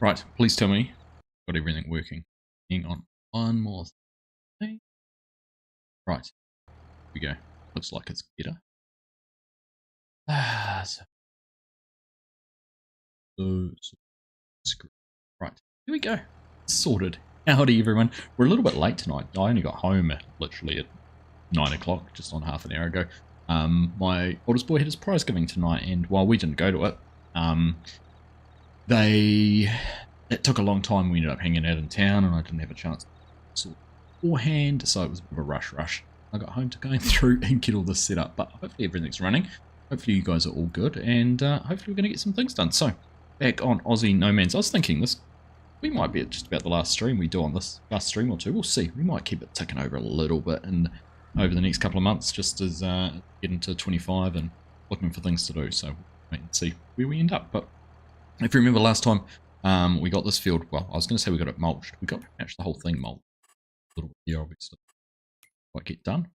Right, please tell me got everything working. Hang on one more thing. Right, here we go. Looks like it's better. Right, here we go. Sorted. Howdy everyone. We're a little bit late tonight. I only got home literally at 9 o'clock, just on half an hour ago. My oldest boy had his prize giving tonight, and while we didn't go to it, it took a long time. We ended up hanging out in town, and I didn't have a chance to sort beforehand, so it was a bit of a rush. I got home to going through and get all this set up, but hopefully everything's running. Hopefully you guys are all good, and hopefully we're going to get some things done. So, back on Aussie No Man's, I was thinking we might be at just about the last stream we do on this last stream or two. We'll see. We might keep it ticking over a little bit and over the next couple of months, just as get into 25 and looking for things to do. So we'll wait and see where we end up. But if you remember last time, we got this field. Well, I was going to say we got it mulched. We got pretty much the whole thing mulched. A little bit here, obviously. Quite get done.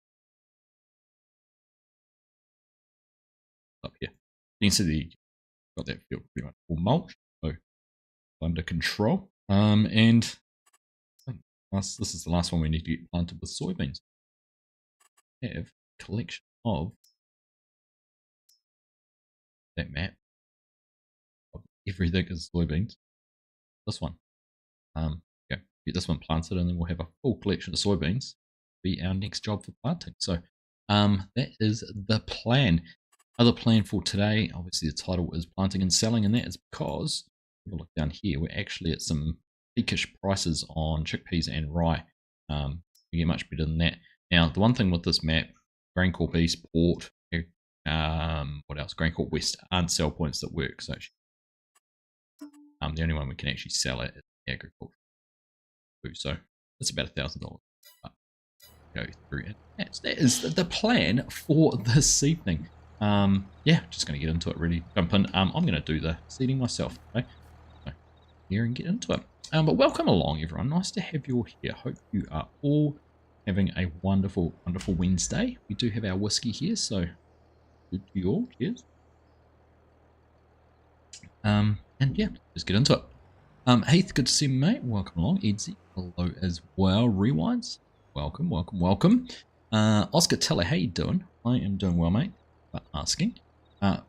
Up here, you can see got that field pretty much all mulched, so under control. And this is the last one we need to get planted with soybeans. We have a collection of that map of everything is soybeans. This one, get this one planted, and then we'll have a full collection of soybeans. Be our next job for planting. So, that is the plan. Other plan for today, obviously the title is planting and selling, and that is because, if you look down here, we're actually at some peakish prices on chickpeas and rye. We get much better than that. Now, the one thing with this map, Graincorp East, Port, what else? Graincorp West aren't sell points that work. So, the only one we can actually sell it is agriculture. So, it's about $1,000. Go through it. That is the plan for this evening. Yeah, just going to get into it, really jump in. I'm going to do the seeding myself today. So, here and get into it. But welcome along, everyone. Nice to have you all here. Hope you are all having a wonderful, wonderful Wednesday. We do have our whiskey here, so good to you all. Cheers. And yeah, just get into it. Heath, good to see you, mate. Welcome along. Edsy, hello as well. Rewinds, welcome. Oscar Teller, how you doing? I am doing well, mate. Asking. Right,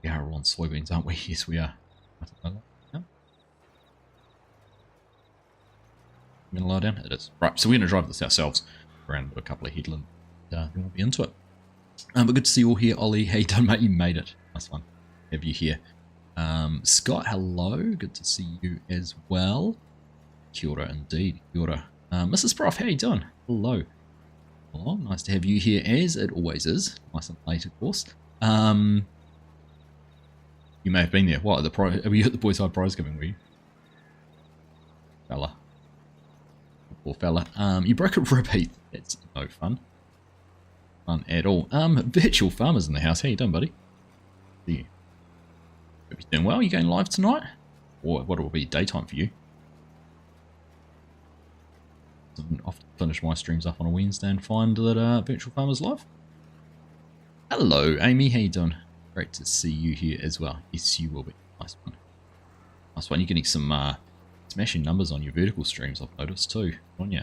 we are all on soybeans, aren't we? Yes, we are. I'm going to lie down. It is. Right, so we're going to drive this ourselves around a couple of headland. Then we'll be into it. But good to see you all here. Ollie, how you doing, mate? You made it. Nice one. Have you here. Scott, hello. Good to see you as well. Kia ora, indeed. Kia ora. Mrs. Prof, how you doing? Hello. Hello. Nice to have you here, as it always is. Nice and late, of course. You may have been there. What, were you at the Boys High prize giving, were you? Fella. Poor fella. You broke a rib, Heath. That's no fun. Fun at all. Virtual Farmers in the house. How you doing, buddy? Yeah. Hope you're doing well. You going live tonight? Or what will be daytime for you? I often finish my streams up on a Wednesday and find that Virtual Farmers live. Hello, Amy. How you doing? Great to see you here as well. Yes, you will be. Nice one. Nice one. You're getting some smashing numbers on your vertical streams, I've noticed too. On you.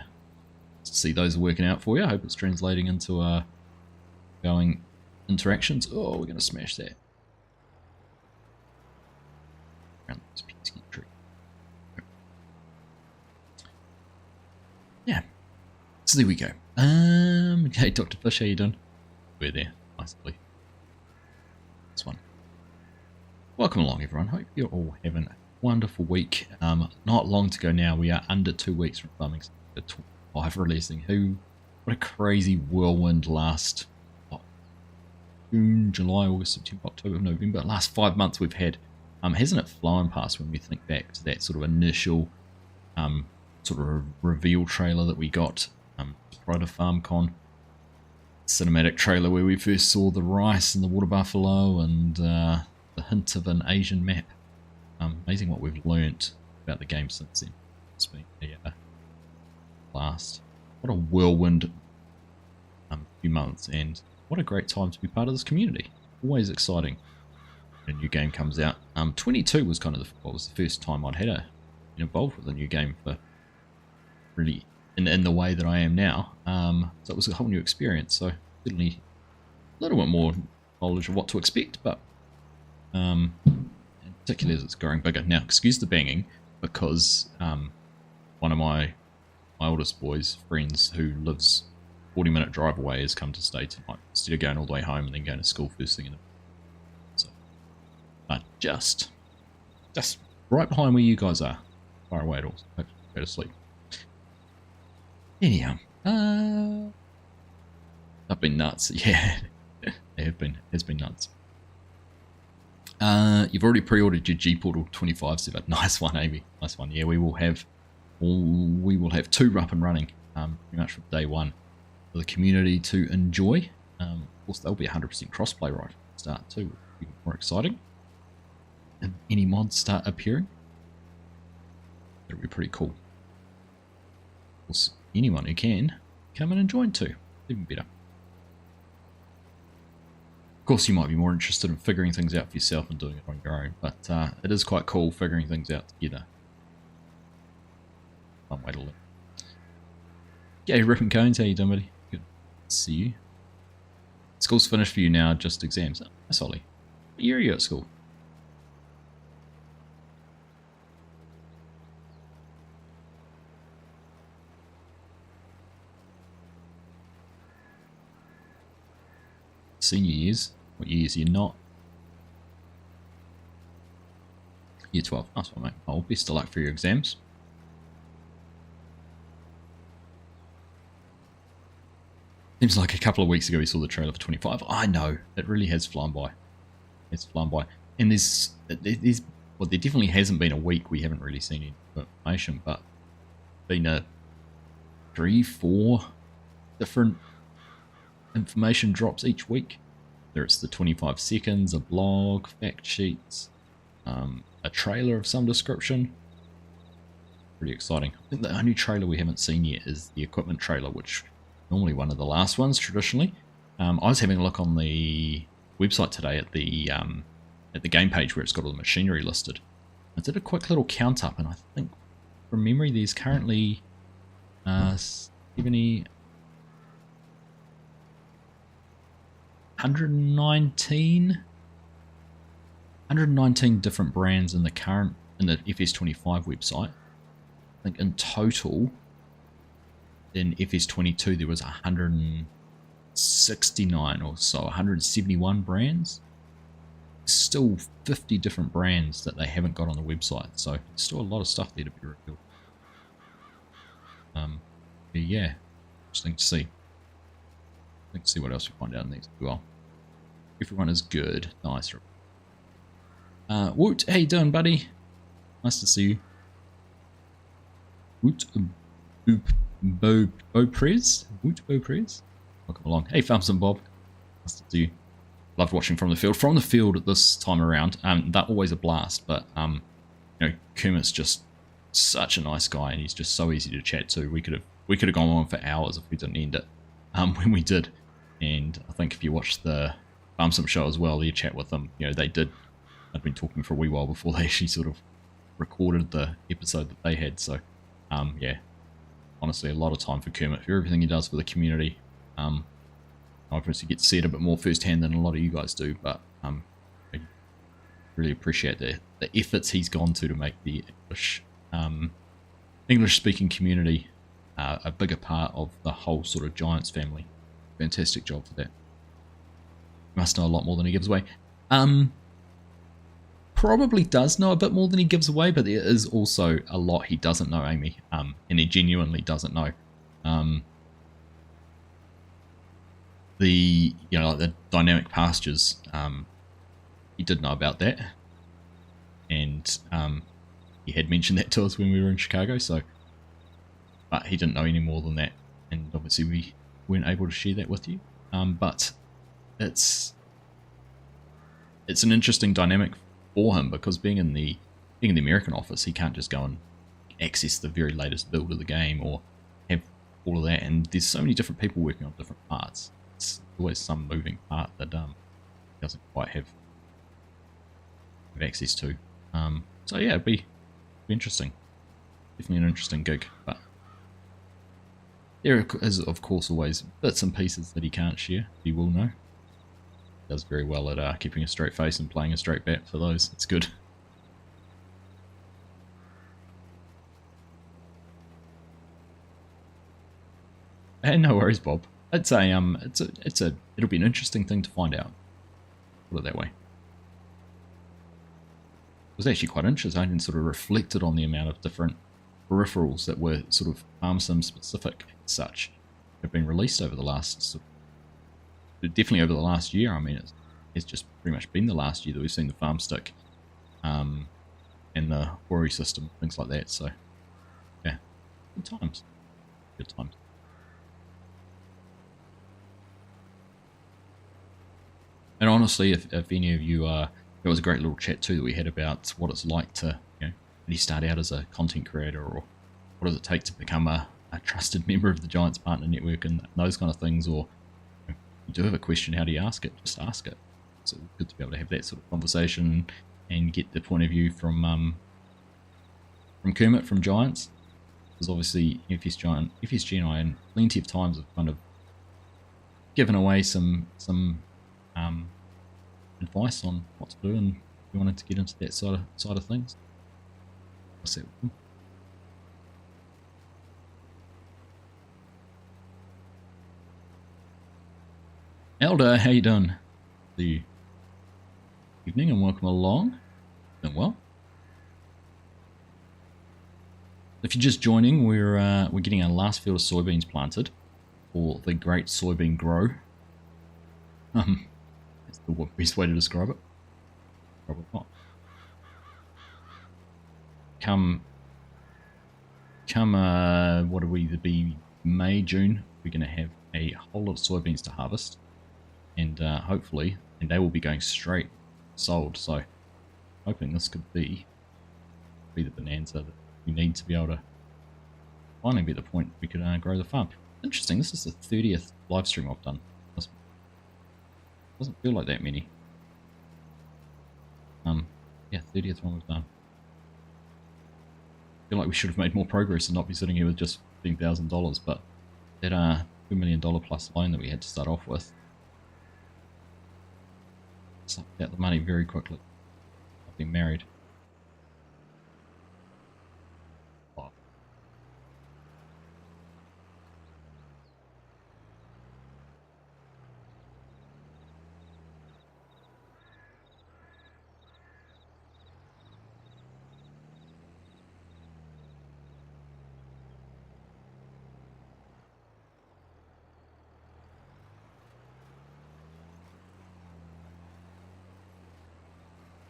To see those are working out for you. I hope it's translating into going interactions. Oh, we're going to smash that. Around this pesky tree. Yeah. So there we go. Okay, Dr. Fish, how you doing? We're there. Nicely. This one. Welcome along, everyone. Hope you're all having a wonderful week. Not long to go now. We are under 2 weeks from farming 25 releasing. What a crazy whirlwind last June, July, August, September, October, November. Last 5 months we've had. Hasn't it flown past when we think back to that sort of initial sort of reveal trailer that we got prior to FarmCon, cinematic trailer where we first saw the rice and the water buffalo and the hint of an Asian map. Amazing what we've learnt about the game since then. It's been a blast. What a whirlwind few months, and what a great time to be part of this community. Always exciting when a new game comes out. 22 was kind of was the first time I'd had a involved with the new game for really in the way that I am now. So it was a whole new experience. So certainly a little bit more knowledge of what to expect, but particularly as it's growing bigger. Now, excuse the banging, because one of my oldest boys' friends who lives 40-minute drive away has come to stay tonight instead of going all the way home and then going to school first thing in the morning. So, just right behind where you guys are, far away at all. So go to sleep. Anyhow, I've been nuts. Yeah, they have been. It's been nuts. You've already pre-ordered your G-Portal 25 server. Nice one, Amy. Nice one. Yeah, we will have 2 up and running pretty much from day one for the community to enjoy. Of course, they'll be 100% crossplay right from the start too, which will be more exciting. And any mods start appearing, it'll be pretty cool. Of course, anyone who can come in and join too, even better. Of course, you might be more interested in figuring things out for yourself and doing it on your own, but it is quite cool figuring things out together. Fun way to live. Yeah, Ripping Cones, how you doing, buddy? Good to see you. School's finished for you now, just exams. Oh, that's Ollie. What year are you at school? Senior years. What years are you not? Year 12. Nice one, mate. Oh, best of luck for your exams. Seems like a couple of weeks ago we saw the trailer for 25. I know. It really has flown by. It's flown by. And well, there definitely hasn't been a week we haven't really seen any information, but been a 3-4 different information drops each week. Whether it's the 25 seconds, a blog, fact sheets, a trailer of some description. Pretty exciting. I think the only trailer we haven't seen yet is the equipment trailer, which normally one of the last ones traditionally. I was having a look on the website today at the game page where it's got all the machinery listed. I did a quick little count up, and I think from memory there's currently 119 different brands in the FS25 website. I think in total in FS22 there was 169 or so, 171 brands. Still 50 different brands that they haven't got on the website, so still a lot of stuff there to be revealed. Yeah, interesting to see. Let's see what else we find out next as well. Everyone is good. Nice. Woot, how you doing, buddy? Nice to see you. Woot, Beauprez? Woot, Beauprez? Welcome along. Hey, Thumbs and Bob. Nice to see you. Loved watching from the field. From the field at this time around, that's always a blast, but, you know, Kermit's just such a nice guy, and he's just so easy to chat to. We could have gone on for hours if we didn't end it, when we did. And I think if you watch the Bumsum show as well, you chat with them, you know, I'd been talking for a wee while before they actually sort of recorded the episode that they had. So, yeah, honestly, a lot of time for Kermit for everything he does for the community. I obviously get to see it a bit more firsthand than a lot of you guys do, but I really appreciate the efforts he's gone to make the English-speaking community a bigger part of the whole sort of Giants family. Fantastic job for that. Must know a lot more than he gives away. Probably does know a bit more than he gives away, but there is also a lot he doesn't know, Amy, and he genuinely doesn't know. Like the dynamic pastures, he did know about that, and he had mentioned that to us when we were in Chicago, so, but he didn't know any more than that, and obviously we weren't able to share that with you. But it's an interesting dynamic for him, because being in the American office, he can't just go and access the very latest build of the game or have all of that, and there's so many different people working on different parts. It's always some moving part that doesn't quite have access to. So yeah, it'd be interesting. definitely an interesting gig, but there is, of course, always bits and pieces that he can't share. You will know. He does very well at keeping a straight face and playing a straight bat for those. It's good. And no worries, Bob. It's it'll be an interesting thing to find out. Put it that way. It was actually quite interesting. I sort of reflected on the amount of different peripherals that were sort of farm sim specific and such have been released over the last, definitely over the last year. I mean, it's just pretty much been the last year that we've seen the farm stick and the quarry system, things like that. So yeah, good times. Good times. And honestly, if any of you there was a great little chat too that we had about what it's like to, you know, when you start out as a content creator, or what does it take to become a trusted member of the Giants Partner Network and those kind of things. Or you do have a question, how do you ask it? Just ask it. So it's good to be able to have that sort of conversation and get the point of view from Kermit from Giants. Because obviously FSG and I, and plenty of times have kind of given away some advice on what to do, and we wanted to get into that side of things. What's that? Elder, how you doing? The evening and welcome along. Doing well. If you're just joining, we're getting our last field of soybeans planted for the Great Soybean Grow. That's the best way to describe it. Probably not. Come what do we be? May, June, we're going to have a whole lot of soybeans to harvest, and hopefully, and they will be going straight sold. So, hoping this could be the bonanza that we need to be able to finally be at the point we could grow the farm. Interesting. This is the 30th live stream I've done. Doesn't feel like that many. Yeah, 30th one we've done. I feel like we should have made more progress and not be sitting here with just $15,000, but that $2 million plus loan that we had to start off with sucked out the money very quickly. I've been married.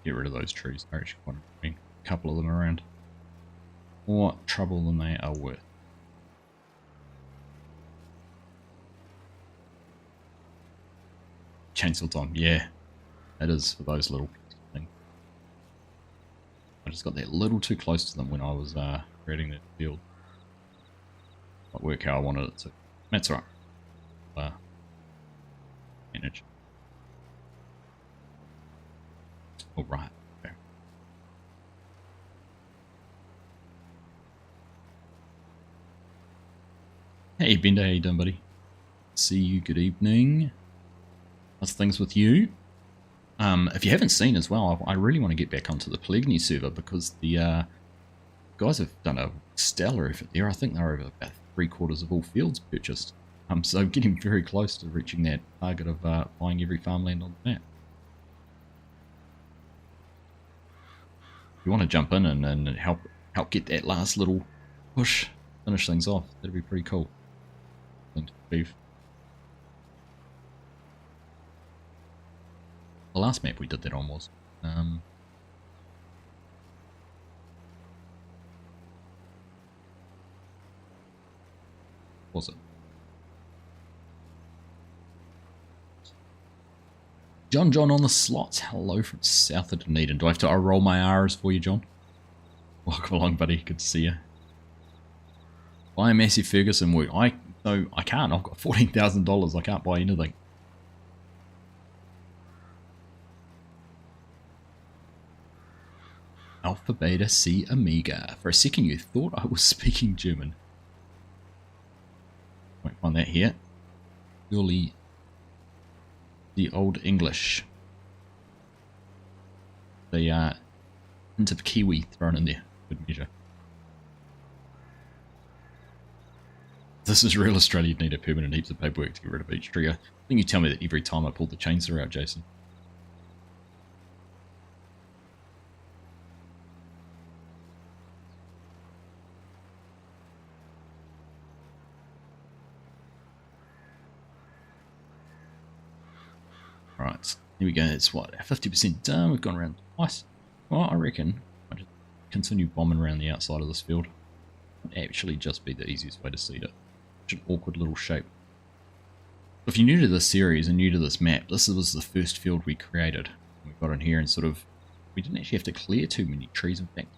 Get rid of those trees. I actually want to bring a couple of them around. More trouble than they are worth. Chainsaw time, yeah. That is for those little things. I just got that little too close to them when I was creating that field. Not work how I wanted it to. That's right. Manage. All right. Okay. Hey Bender, how you doing, buddy? See you. Good evening. How's things with you? If you haven't seen as well, I really want to get back onto the Polygyny server because the guys have done a stellar effort there. I think they're over about 3/4 of all fields purchased. So getting very close to reaching that target of buying every farmland on the map. If you want to jump in and help get that last little push, finish things off, that'd be pretty cool. Thing to achieve. The last map we did that on was it? John on the slots. Hello from south of Dunedin. Do I have to roll my R's for you, John? Welcome along, buddy. Good to see you. Buy a Massey Ferguson work. I can't. I've got $14,000. I can't buy anything. Alpha, Beta, C, Omega. For a second you thought I was speaking German. Won't find that here. Purely the old English. The hint of Kiwi thrown in there. Good measure. This is real Australia. You'd need a permit and heaps of paperwork to get rid of each trigger. I think you tell me that every time I pull the chainsaw out, Jason. Right, here we go. It's what, 50% done. We've gone around twice. Well, I reckon I'll just continue bombing around the outside of this field. Would actually just be the easiest way to seed it. Such an awkward little shape. If you're new to this series and new to this map, this was the first field we created. We got in here and sort of, we didn't actually have to clear too many trees. In fact,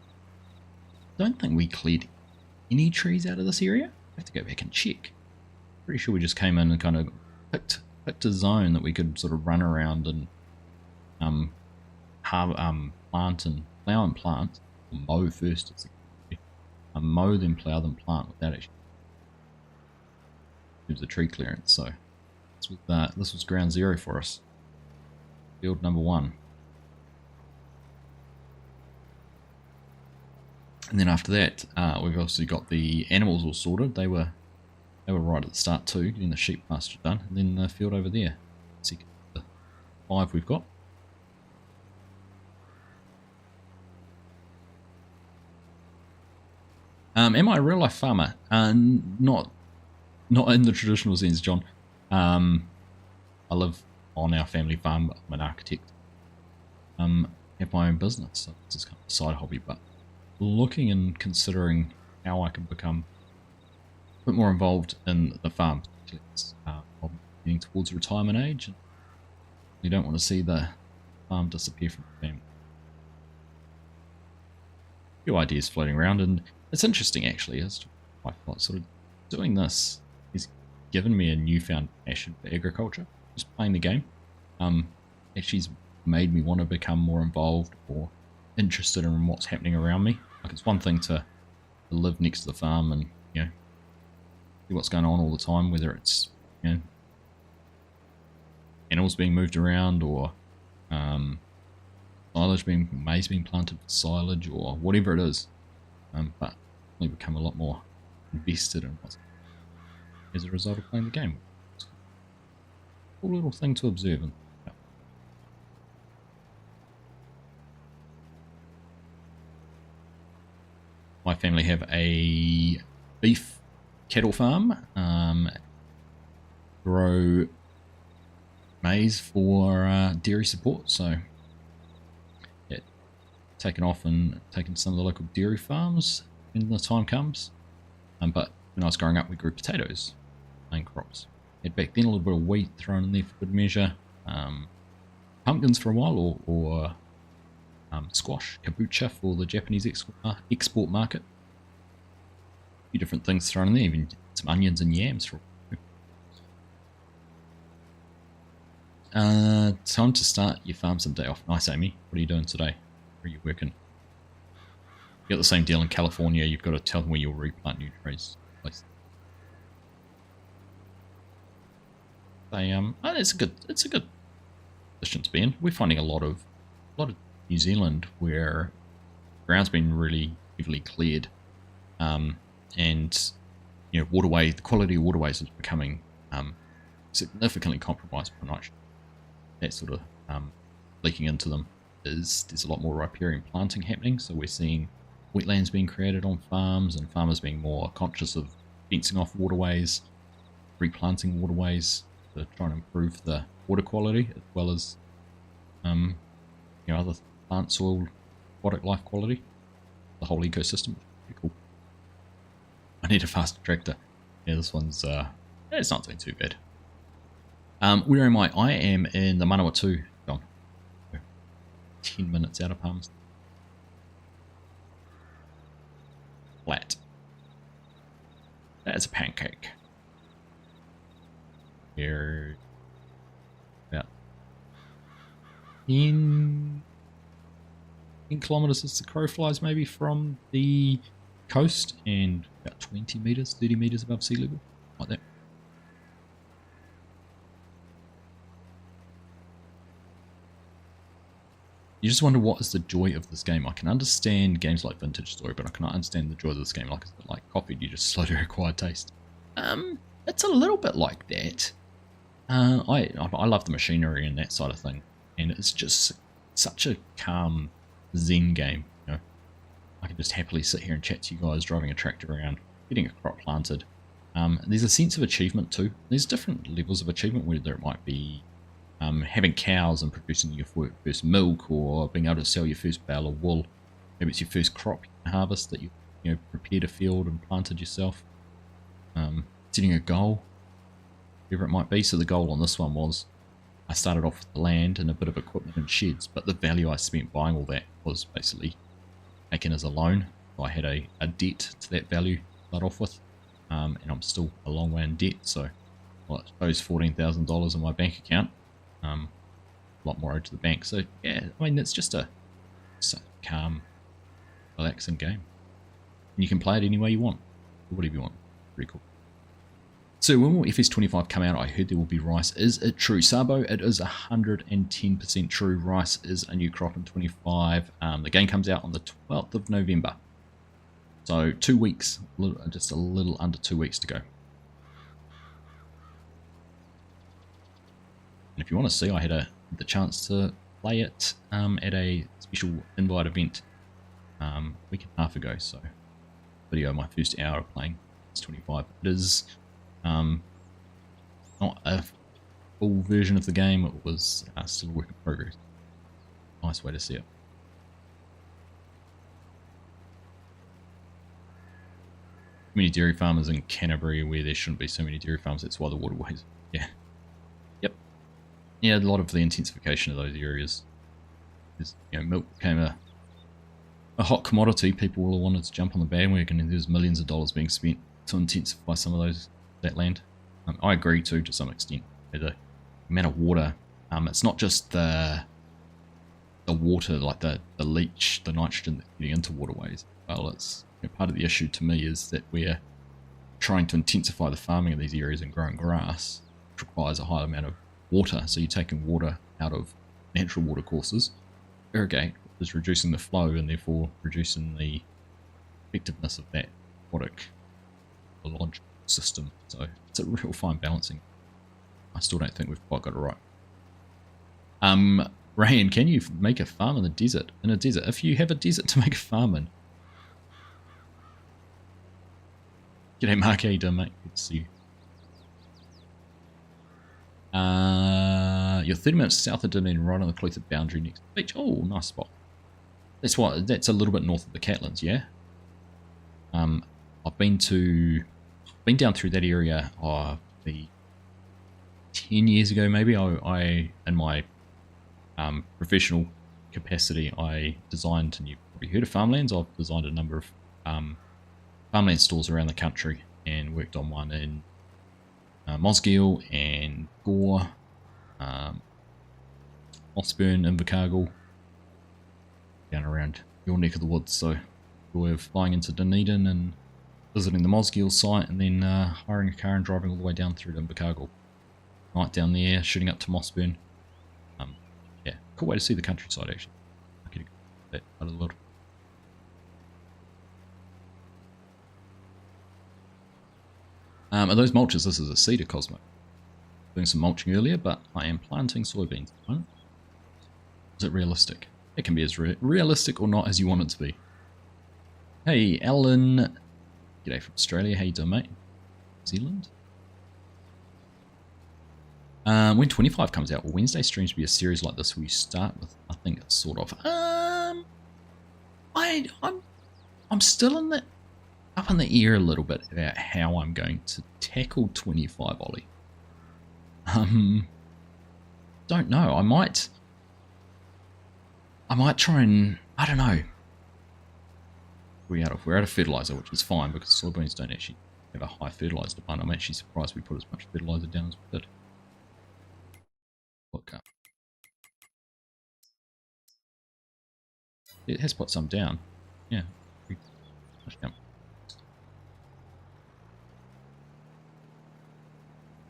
I don't think we cleared any trees out of this area. I have to go back and check. Pretty sure we just came in and kind of picked a zone that we could sort of run around and plant and plow and plant, or mow first. Mow, then plow, then plant without actually use the tree clearance. So this was ground zero for us. Field number 1. And then after that, we've obviously got the animals all sorted. They were right at the start too, getting the sheep pasture done. And then the field over there. See the 5 we've got. Am I a real life farmer? Not in the traditional sense, John. I live on our family farm. I'm an architect. Have my own business, so this is kind of a side hobby. But looking and considering how I can become a bit more involved in the farm. I'm getting towards retirement age, and you don't want to see the farm disappear from the family. A few ideas floating around, and it's interesting actually as to why I thought sort of doing this has given me a newfound passion for agriculture. Just playing the game actually's made me want to become more involved or interested in what's happening around me. Like, it's one thing to live next to the farm and, you know, see what's going on all the time, whether it's, you know, animals being moved around or maize being planted for silage or whatever it is. But we become a lot more invested in what's as a result of playing the game. It's a cool little thing to observe. And my family have a beef cattle farm, grow maize for dairy support, so yeah, taken off and taken some of the local dairy farms when the time comes. But when I was growing up, we grew potatoes, main crops. Had back then a little bit of wheat thrown in there for good measure, pumpkins for a while, or squash, kabocha for the Japanese export market. A few different things thrown in there, even some onions and yams for time to start your farm some day off. Nice, Amy. What are you doing today? Where are you working? You got the same deal in California. You've got to tell them where you'll replant new trees. It's a good position to be in. We're finding a lot of New Zealand where ground's been really heavily cleared, and you know, the quality of waterways is becoming significantly compromised by nitrogen. That sort of leaking into them. There's a lot more riparian planting happening, so we're seeing wetlands being created on farms and farmers being more conscious of fencing off waterways, replanting waterways to try and improve the water quality as well as you know, other plant, soil, aquatic life quality, the whole ecosystem. Pretty cool. I need a faster tractor. Yeah, this one's it's not doing too bad. Where am I? I am in the Manawatu, John. 10 minutes out of Palms. Flat. That's a pancake. Here. About 10 10 kilometers as the crow flies maybe from the coast, and about 20 meters, 30 meters above sea level, like that. You just wonder what is the joy of this game. I can understand games like Vintage Story, but I cannot understand the joy of this game. Like coffee, you just slowly acquire taste. It's a little bit like that. I love the machinery and that side of thing, and it's just such a calm zen game. You know, I can just happily sit here and chat to you guys, driving a tractor around, getting a crop planted. There's a sense of achievement too. There's different levels of achievement, whether it might be having cows and producing your first milk, or being able to sell your first bale of wool. Maybe it's your first crop you can harvest that you prepared a field and planted yourself. Setting a goal, whatever it might be. So the goal on this one was, I started off with the land and a bit of equipment and sheds, but the value I spent buying all that was basically taken as a loan. So I had a debt to that value to start off with, and I'm still a long way in debt. So I suppose $14,000 in my bank account. A lot more owed to the bank. So yeah, I mean, it's just a calm, relaxing game, and you can play it any way you want, or whatever you want. Pretty cool. So when will FS25 come out? I heard there will be rice. Is it true, Sabo? It is 110% true. Rice is a new crop in 25. The game comes out on the 12th of November. So 2 weeks, just a little under 2 weeks to go. And if you want to see, I had the chance to play it at a special invite event a week and a half ago. So video, my first hour of playing FS25. It is not a full version of the game. It was still a work in progress. Nice way to see it. Too many dairy farmers in Canterbury where there shouldn't be so many dairy farms. That's why the waterways. Yeah. Yep. Yeah, a lot of the intensification of those areas is, milk became a hot commodity. People all wanted to jump on the bandwagon, and there's millions of dollars being spent to intensify some of that land. I agree too, to some extent. The amount of water, it's not just the water, like the leach, the nitrogen that's getting into waterways. Well, it's part of the issue to me is that we're trying to intensify the farming of these areas and growing grass, which requires a high amount of water. So you're taking water out of natural water courses. Irrigate is reducing the flow and therefore reducing the effectiveness of that aquatic ecological system. So it's a real fine balancing. I still don't think we've quite got it right. Rayan, can you make a farm in the desert? In a desert, if you have a desert to make a farm in. G'day Mark, how you doing, mate? Good to see you. You're 30 minutes south of Dunedin, right on the Clutha boundary next to the beach. Oh, nice spot. That's a little bit north of the Catlins, yeah? I've been down through that area the 10 years ago maybe. I in my professional capacity, I designed, and you've probably heard of Farmlands, I've designed a number of farmland stores around the country and worked on one in Mosgiel and Gore, Mossburn, Invercargill, down around your neck of the woods. So we're flying into Dunedin and visiting the Mosgiel site, and then hiring a car and driving all the way down through to Invercargill. Right down there, shooting up to Mossburn. Yeah, cool way to see the countryside actually. I could that part of the world. Are those mulches? This is a cedar, Cosmo. Doing some mulching earlier, but I am planting soybeans at the moment. Is it realistic? It can be as realistic or not as you want it to be. Hey, Alan. G'day from Australia. How you doing, mate? New Zealand. When 25 comes out, will Wednesday streams be a series like this where you start with nothing, sort of? I'm still in up in the air a little bit about how I'm going to tackle 25, Ollie. Don't know. I might try and, I don't know. We're out of fertilizer, which is fine because soybeans don't actually have a high fertilizer demand. I'm actually surprised we put as much fertilizer down as we did. Look up. It has put some down. Yeah. Much down.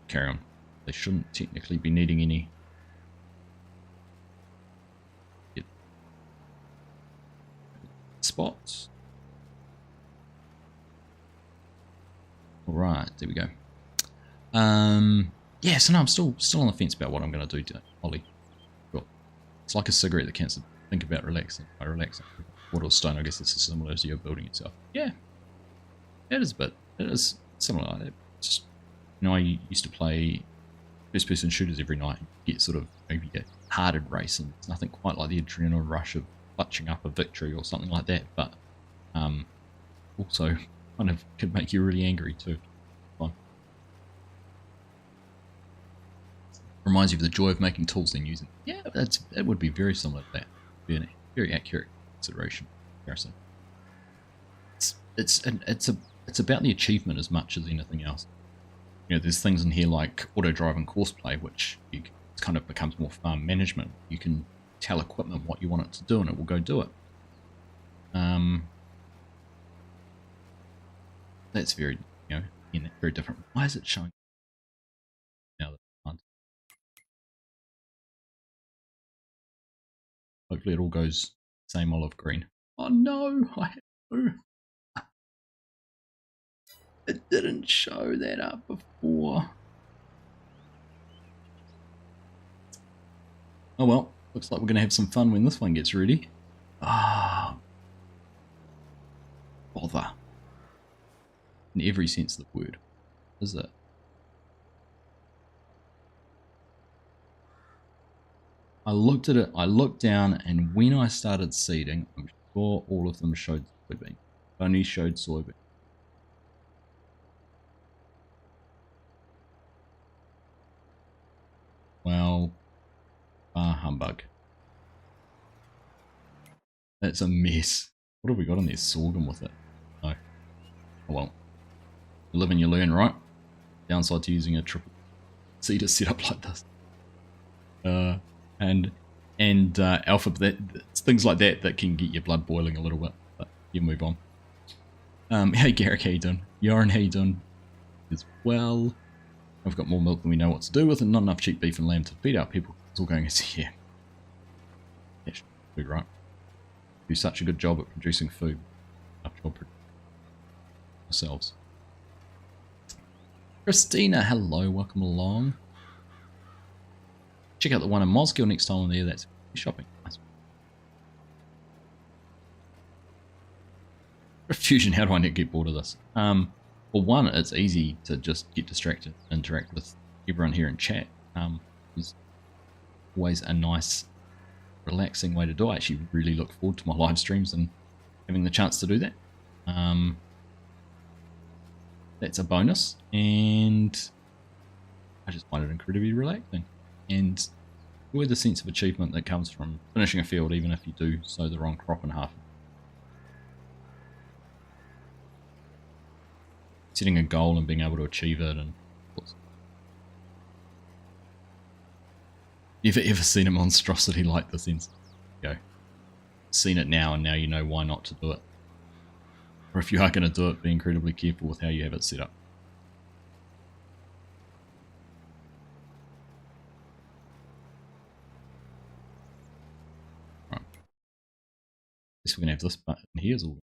Carry on. They shouldn't technically be needing any. Spots. Alright, there we go. Yeah, so no, I'm still on the fence about what I'm going to do to Ollie. Cool. It's like a cigarette that can't think about relaxing. By relaxing. Water or stone, I guess it's as similar as you're building itself. Yeah, it is a bit. It is similar like that. It's just, you know, I used to play first-person shooters every night. Get sort of maybe a hearted race, and it's nothing quite like the adrenaline rush of clutching up a victory or something like that. But also kind of could make you really angry too. Fun. Reminds you of the joy of making tools and using. Yeah, that would be very similar to that. Be a very accurate consideration comparison. It's about the achievement as much as anything else. You know, there's things in here like auto drive and course play, which it kind of becomes more farm management. You can tell equipment what you want it to do, and it will go do it. That's very, you know, very different. Why is it showing now that I can't? Hopefully it all goes same olive green. Oh no, it didn't show that up before. Oh well, looks like we're going to have some fun when this one gets ready. Ah, bother. In every sense of the word, is it? I looked at it, I looked down, and when I started seeding, I'm sure all of them showed soybean. Only showed soybean. Well, humbug. That's a mess. What have we got in there? Sorghum with it? No. Oh well. You live and you learn, right? Downside to using a triple seeder setup like this. And alpha, it's things like that can get your blood boiling a little bit. But you move on. Hey Garrick, how you doing? Yoren, how you doing? As well. I've got more milk than we know what to do with, and not enough cheap beef and lamb to feed our people. It's all going as yeah. That's food, right? Do such a good job at producing food. Ourselves. Christina, hello, welcome along. Check out the one in Mosgiel next time on there. That's shopping. Nice. Fusion, how do I not get bored of this? Well, one, it's easy to just get distracted, interact with everyone here in chat. It's always a nice, relaxing way to do it. I actually really look forward to my live streams and having the chance to do that. That's a bonus, and I just find it incredibly relaxing. And with the sense of achievement that comes from finishing a field, even if you do sow the wrong crop in half. Setting a goal and being able to achieve it. And you ever seen a monstrosity like this? Go. Seen it now, and now you know why not to do it. Or if you are going to do it, be incredibly careful with how you have it set up. Right. Guess we're going to have this button here as well.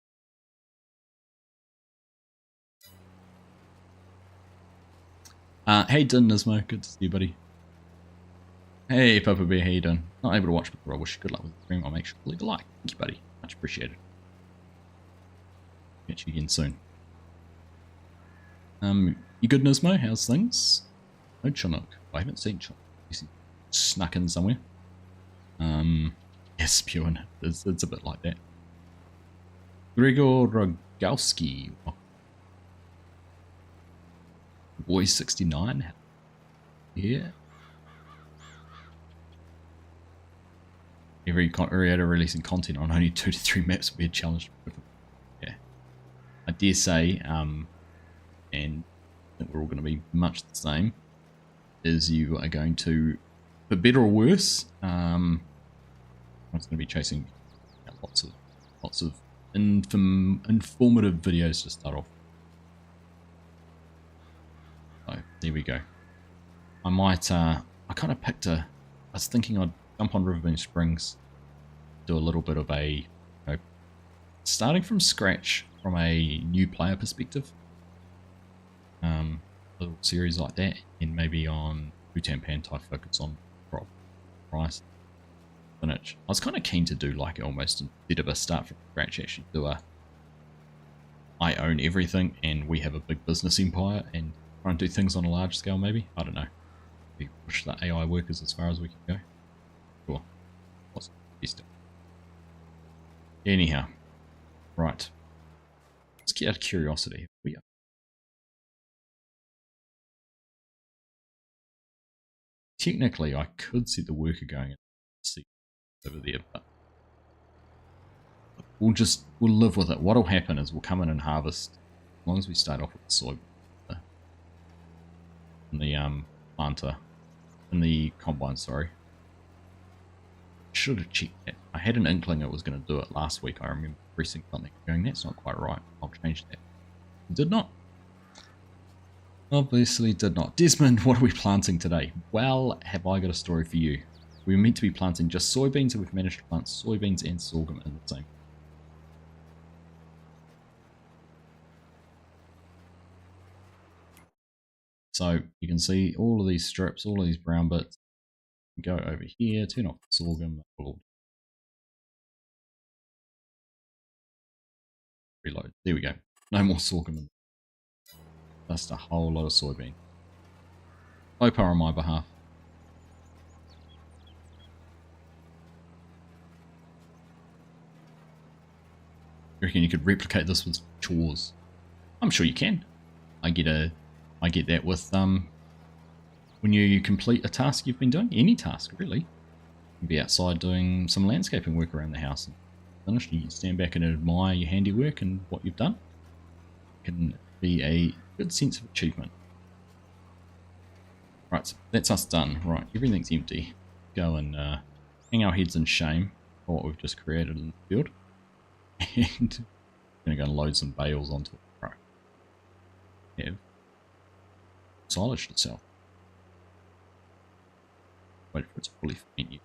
Hey Din Nismo, good to see you, buddy. Hey Papa Bear, how you doing? Not able to watch, but I wish you good luck with the stream. I'll make sure to leave a like. Thank you, buddy. Much appreciated. Catch you again soon. You good, Nismo? How's things? No Chinook. I haven't seen Chinook. He's snuck in somewhere. Yes, spewing. It's a bit like that. Gregor Rogowski. Boy 69. Yeah. Every creator releasing content on only 2 to 3 maps will be a challenge. Yeah. I dare say, and I think we're all going to be much the same, is you are going to, for better or worse, I'm going to be chasing lots of Lots of informative videos to start off. So there we go. I might, I kind of picked I was thinking I'd jump on Riverbank Springs, do a little bit of a, starting from scratch from a new player perspective. Little series like that, and maybe on Bhutan Pantai focus on crop price, spinach. I was kind of keen to do like almost instead of a start from scratch, actually do a I own everything and we have a big business empire and try and do things on a large scale. Maybe, I don't know. We push the AI workers as far as we can go. Cool. What's best? Anyhow, right. Let's get out of curiosity. We are. Technically, I could see the worker going and see over there, but we'll live with it. What'll happen is we'll come in and harvest as long as we start off with the soy in the planter, in the combine. Sorry, should have checked that. I had an inkling it was going to do it last week. I remember pressing something, going, "That's not quite right. I'll change that." It did not. Obviously did not. Desmond, what are we planting today? Well, have I got a story for you. We were meant to be planting just soybeans, and we've managed to plant soybeans and sorghum in the same. So you can see all of these strips, all of these brown bits. Go over here, turn off the sorghum. Reload. There we go. No more sorghum. Just a whole lot of soybean. Low power on my behalf. You reckon you could replicate this with chores? I'm sure you can. I get that with when you complete a task you've been doing, any task really. You can be outside doing some landscaping work around the house and finish. You can stand back and admire your handiwork and what you've done. It can be a good sense of achievement. Right, so that's us done. Right, everything's empty. Go and hang our heads in shame for what we've just created in the field. And I'm going to go and load some bales onto it. Right. Have silaged itself. Wait for it to fully faint you.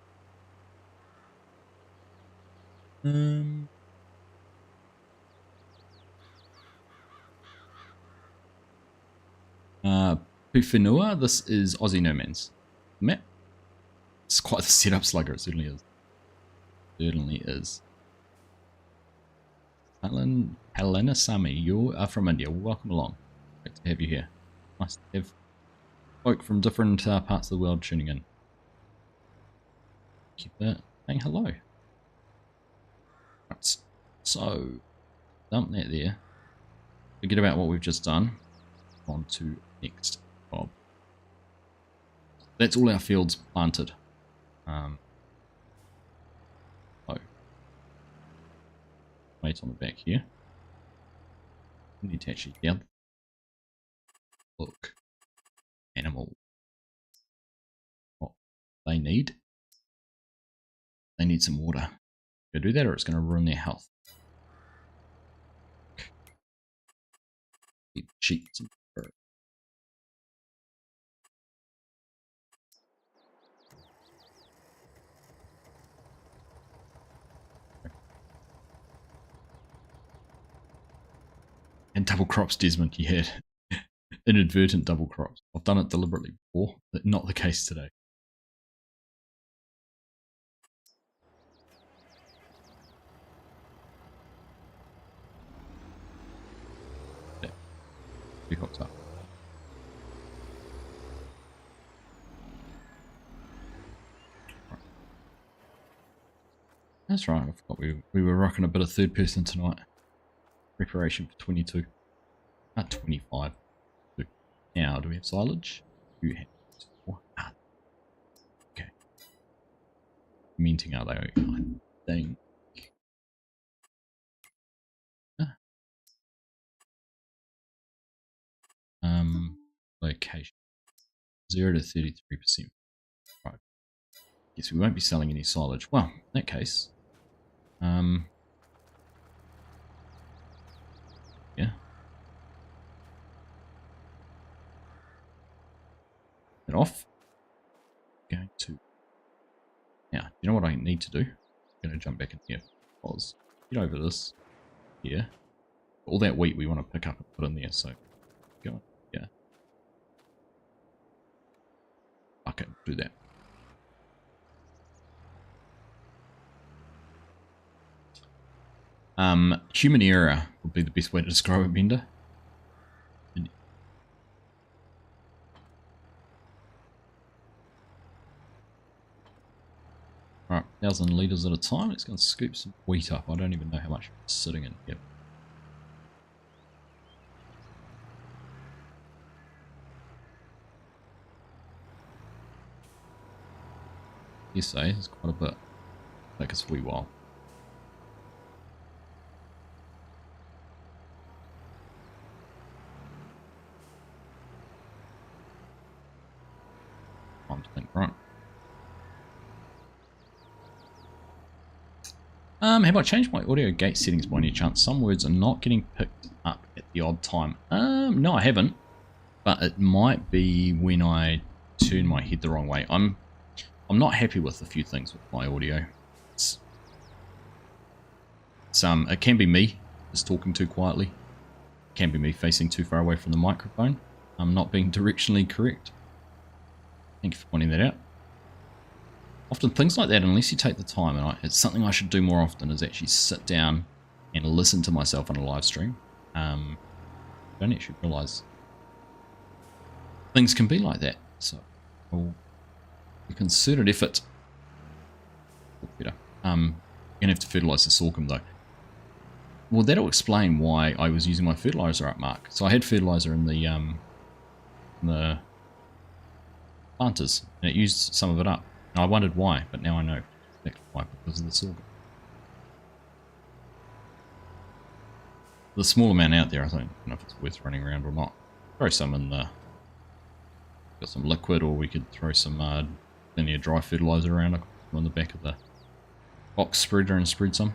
Puwhenua, this is Aussie Nomads. Map. It's quite the setup slugger, it certainly is. Certainly is. Helena Sami, you are from India. Welcome along. Great to have you here. Nice to have folk from different parts of the world tuning in. Keep saying hello. Right, so dump that there. Forget about what we've just done. On to next job. That's all our fields planted. Wait on the back here. We need to actually gather. Look, animal. What they need? They need some water. Go do that, or it's going to ruin their health. Feed sheep some fur. And double crops, Desmond, you had inadvertent double crops. I've done it deliberately before, but not the case today. Yeah. Be hooked up. Right. That's right, I forgot we were rocking a bit of third person tonight. Preparation for 22. 25. Now, do we have silage? You have. Okay. Minting, are they? I think. Location. 0 to 33%. Right. Guess we won't be selling any silage. Well, in that case, it off. Going to now. You know what I need to do? I'm going to jump back in here. Pause. Get over this here. All that wheat we want to pick up and put in there. So go on. Yeah. Okay, do that. Human error would be the best way to describe it, Bender. Right, 1,000 litres at a time. Let's go and scoop some wheat up. I don't even know how much is sitting in here. You say it's quite a bit. Take us a wee while. Time to think, right? Have I changed my audio gate settings by any chance? Some words are not getting picked up at the odd time. No, I haven't. But it might be when I turn my head the wrong way. I'm not happy with a few things with my audio. It can be me just talking too quietly. It can be me facing too far away from the microphone. I'm not being directionally correct. Thank you for pointing that out. Often things like that, unless you take the time, and it's something I should do more often, is actually sit down and listen to myself on a live stream. I don't actually realise things can be like that. So I'll a concerted effort. Better. You're going to have to fertilise the sorghum though. Well, that'll explain why I was using my fertiliser up mark. So I had fertiliser in the planters, and it used some of it up. And I wondered why, but now I know exactly why, because of the sorghum. The small amount out there, I don't know if it's worth running around or not. Throw some in the... Got some liquid, or we could throw some plenty of dry fertiliser around on the back of the box spreader and spread some.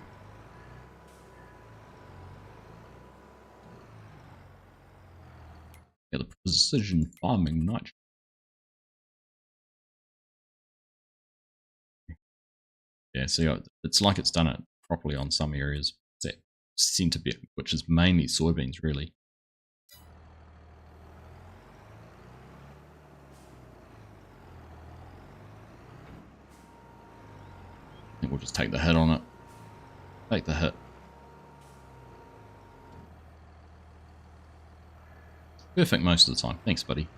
Yeah, the precision farming nitrogen. Yeah, see, it's like it's done it properly on some areas. That centre bit, which is mainly soybeans, really. I think we'll just take the hit on it. Take the hit. Perfect most of the time. Thanks, buddy.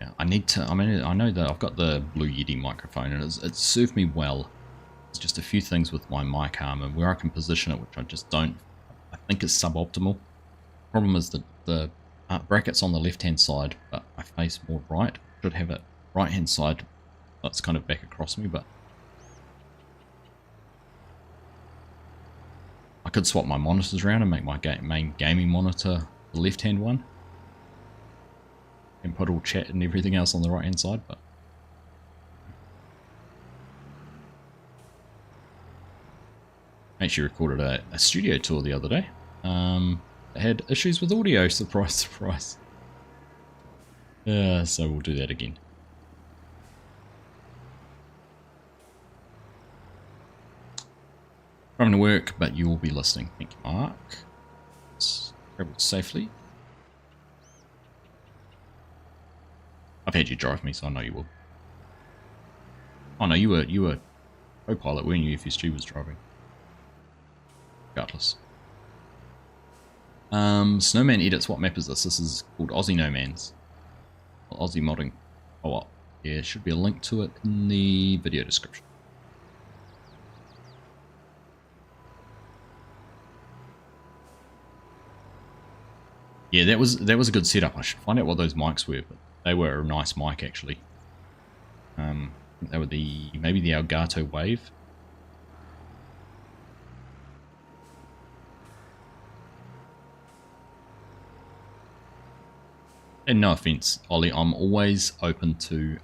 Yeah, I need to. I mean, I know that I've got the Blue Yeti microphone, and it's served me well. It's just a few things with my mic arm and where I can position it, which I just don't. I think is suboptimal. Problem is that the bracket's on the left-hand side, but I face more right. Should have it right-hand side. That's kind of back across me, but I could swap my monitors around and make my main gaming monitor the left-hand one, and put all chat and everything else on the right-hand side. But I actually recorded a studio tour the other day. It had issues with audio. Surprise, surprise. So we'll do that again. Driving to work, but you will be listening. Thank you, Mark. Let's travel safely. I've had you drive me, so I know you will. Oh no, you were co-pilot, weren't you, if your Stu was driving? Regardless. Snowman edits. What map is this? This is called Aussie No Man's. Aussie modding. Oh well. Yeah, should be a link to it in the video description. Yeah, that was a good setup. I should find out what those mics were, but they were a nice mic actually. I think they were maybe the Elgato Wave. And no offense, Ollie, I'm always open to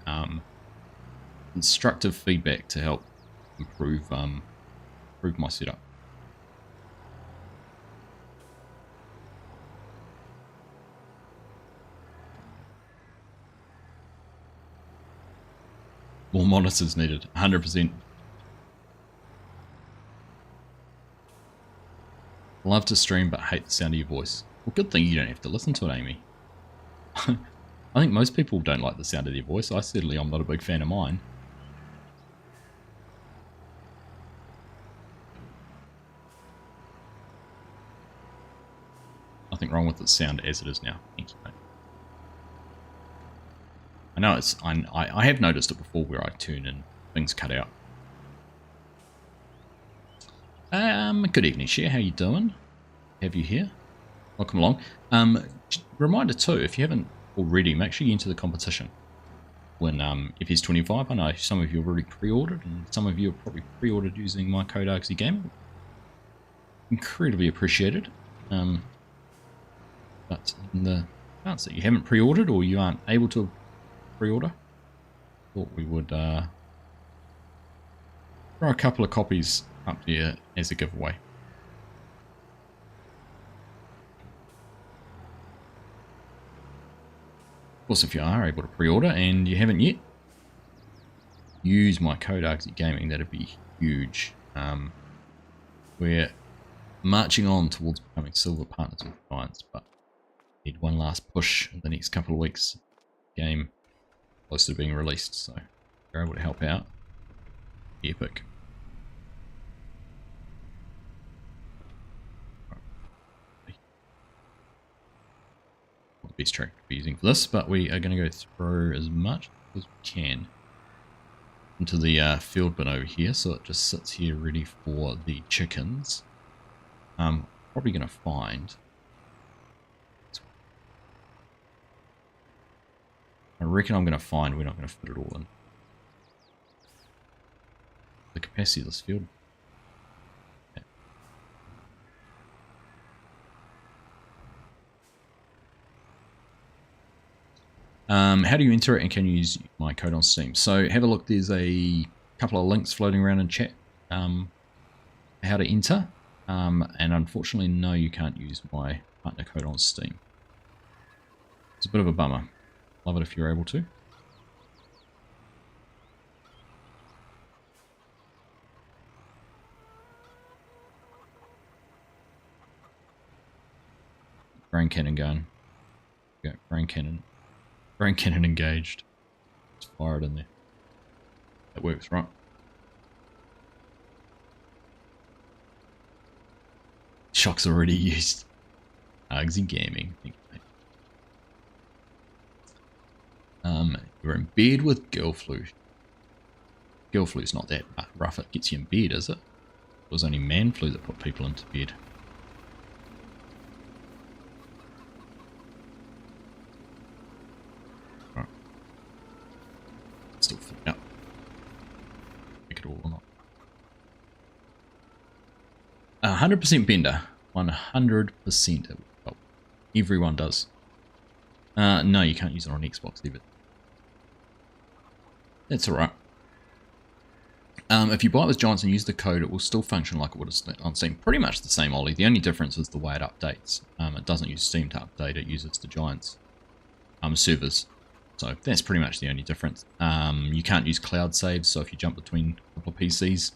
constructive feedback to help improve my setup. More monitors needed, 100%. Love to stream, but hate the sound of your voice. Well, good thing you don't have to listen to it, Amy. I think most people don't like the sound of their voice. I certainly am not a big fan of mine. Nothing wrong with the sound as it is now. Thank you, mate. I know it's. I have noticed it before where I tune and things cut out. Good evening, Cher. How you doing? Have you here? Welcome along. Reminder too, if you haven't already, make sure you enter the competition. When FS25, I know some of you have already pre-ordered, and some of you have probably pre-ordered using my code Argsy Gaming. Incredibly appreciated. But in the chance that you haven't pre-ordered or you aren't able to pre-order, thought we would throw a couple of copies up there as a giveaway. Of course, if you are able to pre-order and you haven't yet, use my code Argsy Gaming. That'd be huge. We're marching on towards becoming silver partners with Giants, but need one last push in the next couple of weeks. Game close to being released, so if you're able to help out, epic. Not the best track to be using for this, but we are going to go through as much as we can into the field bin over here, so it just sits here ready for the chickens. Probably going to find. I reckon I'm going to find we're not going to fit it all in. The capacity of this field. How do you enter it and can you use my code on Steam? So have a look, there's a couple of links floating around in chat how to enter. And unfortunately, no, you can't use my partner code on Steam. It's a bit of a bummer. Love it if you're able to. Brain cannon going. Go, brain cannon. Brain cannon engaged. Just fire it in there. That works, right? Shock's already used. Argsy Gaming. Thank you, mate. You're in bed with girl flu. Girl flu's not that rough. It gets you in bed, is it? It was only man flu that put people into bed. Right. Still filling up. Make it all or not. 100% bender. 100%. Well, everyone does. No, you can't use it on Xbox either. That's alright. If you buy it with Giants and use the code, it will still function like it would have on Steam. Pretty much the same, Ollie. The only difference is the way it updates. It doesn't use Steam to update, it uses the Giants servers. So that's pretty much the only difference. You can't use cloud saves, so if you jump between a couple of PCs,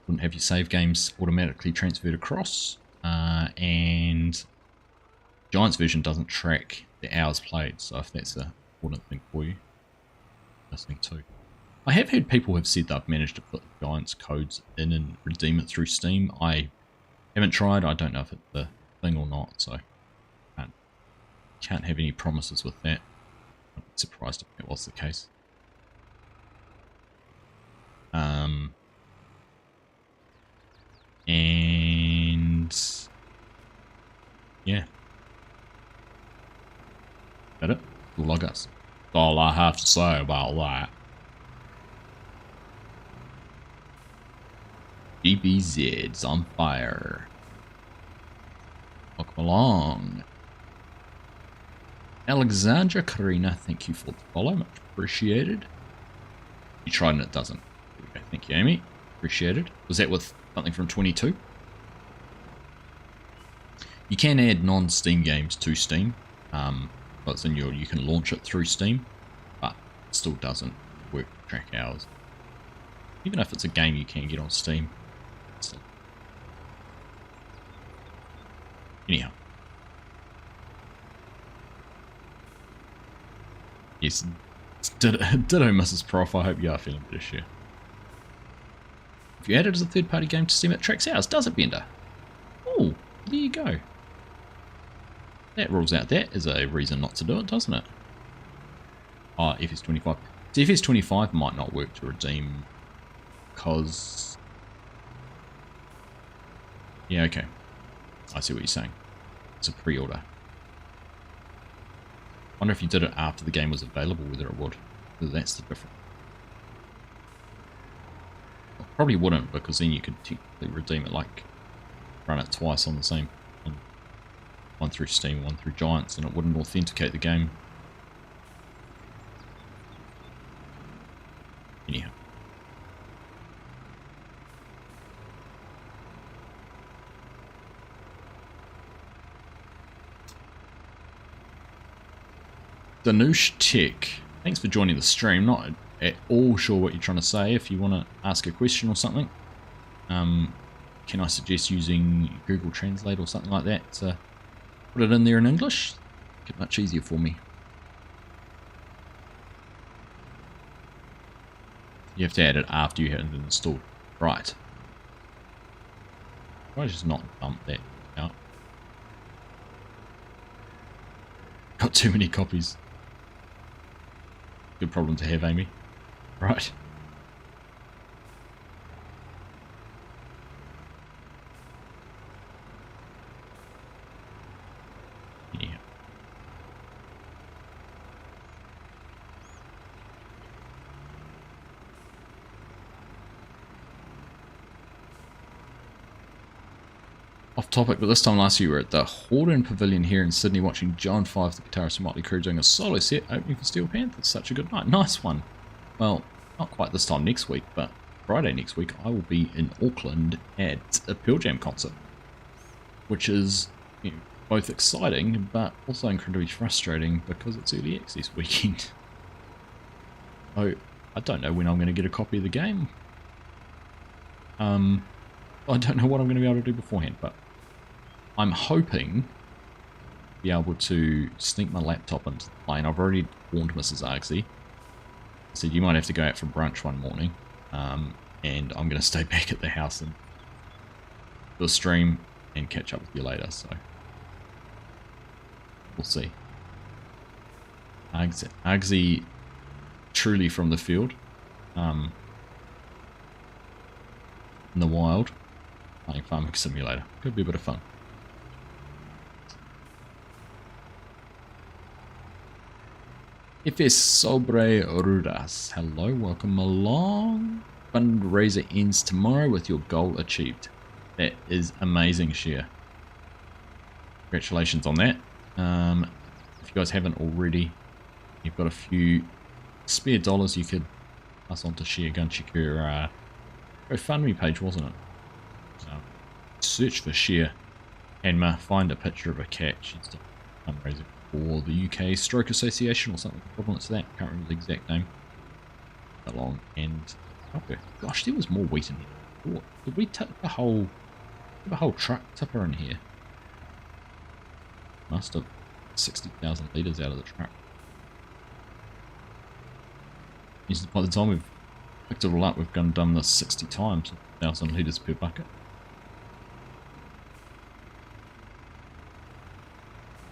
wouldn't have your save games automatically transferred across. And Giants version doesn't track the hours played, so if that's an important thing for you, this thing too. I have heard people have said they've managed to put Giants codes in and redeem it through Steam. I haven't tried. I don't know if it's the thing or not, so can't have any promises with that. I'd be surprised if that was the case. And yeah, that it? We'll log us. That's all I have to say about that. GBZ's on fire. Welcome along. Alexandra Karina, thank you for the follow, much appreciated. You tried and it doesn't. There we go. Thank you, Amy. Appreciated. Was that with something from 22? You can add non-Steam games to Steam. But it's in you can launch it through Steam, but it still doesn't work track hours. Even if it's a game you can get on Steam. So, anyhow. Yes, ditto Mrs. Prof. I hope you are feeling better, sure. If you add it as a third-party game to Steam, it tracks hours, does it, Bender? Oh, there you go. That rules out that as a reason not to do it, doesn't it? Oh, FS25. So FS25 might not work to redeem because... Yeah, okay. I see what you're saying. It's a pre-order. I wonder if you did it after the game was available, whether it would. Because that's the difference. Well, probably wouldn't, because then you could technically redeem it, like run it twice on the same one through Steam, one through Giants, and it wouldn't authenticate the game. Anyhow. Danush Tech, thanks for joining the stream. Not at all sure what you're trying to say. If you want to ask a question or something, can I suggest using Google Translate or something like that to put it in there in English? Make it much easier for me. You have to add it after you have it installed. Right. Why just not dump that out? Got too many copies. Good problem to have, Amy. Right. Yeah. Off topic, but this time last year we were at the Horden Pavilion here in Sydney watching John 5, the guitarist from Motley Crue, doing a solo set opening for Steel Panther. Such a good night. Nice one. Well, not quite this time next week, but Friday next week I will be in Auckland at a Pearl Jam concert, which is, you know, both exciting but also incredibly frustrating because it's early access weekend. So I don't know when I'm going to get a copy of the game. I don't know what I'm going to be able to do beforehand, but I'm hoping to be able to sneak my laptop into the plane. I've already warned Mrs. Argsy. I said you might have to go out for brunch one morning, and I'm going to stay back at the house and do a stream and catch up with you later, so we'll see. Argsy truly from the field, in the wild, playing Farming Simulator. Could be a bit of fun. FS Sobre Rudas, hello, welcome along. Fundraiser ends tomorrow with your goal achieved. That is amazing, Share. Congratulations on that. If you guys haven't already, you've got a few spare dollars you could pass on to Share. Go and check her GoFundMe page, wasn't it? Search for Share and find a picture of a cat. She's doing fundraising for the UK Stroke Association or something equivalent to that. Can't remember the exact name. Along and okay. Gosh, there was more wheat in here. Ooh, did we tip the whole truck tipper in here? Must have 60,000 litres out of the truck. By the time we've picked it all up, we've done this 60 times, 1,000 litres per bucket.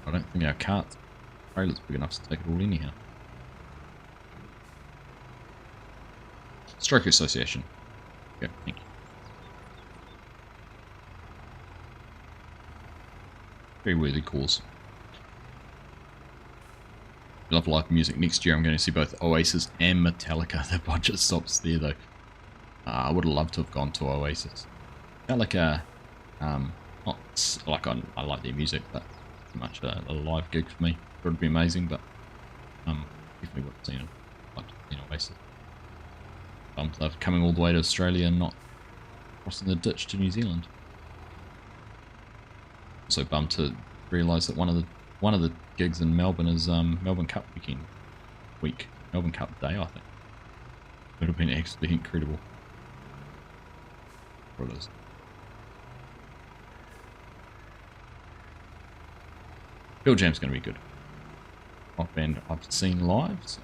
I don't think our cart trailer's big enough to take it all anyhow. Stroke Association. Okay, thank you. Very worthy cause. Love live music. Next year I'm going to see both Oasis and Metallica. The budget stops there though. I would have loved to have gone to Oasis. Metallica, not like I like their music, but much a live gig for me. It would be amazing, but definitely would have seen it. Like to see Oasis. They're coming all the way to Australia and not crossing the ditch to New Zealand. Also bummed to realise that one of the gigs in Melbourne is Melbourne Cup week. Melbourne Cup Day, I think. Would have been absolutely incredible. What it is. Bill Jam's going to be good. Not band I've seen live. So.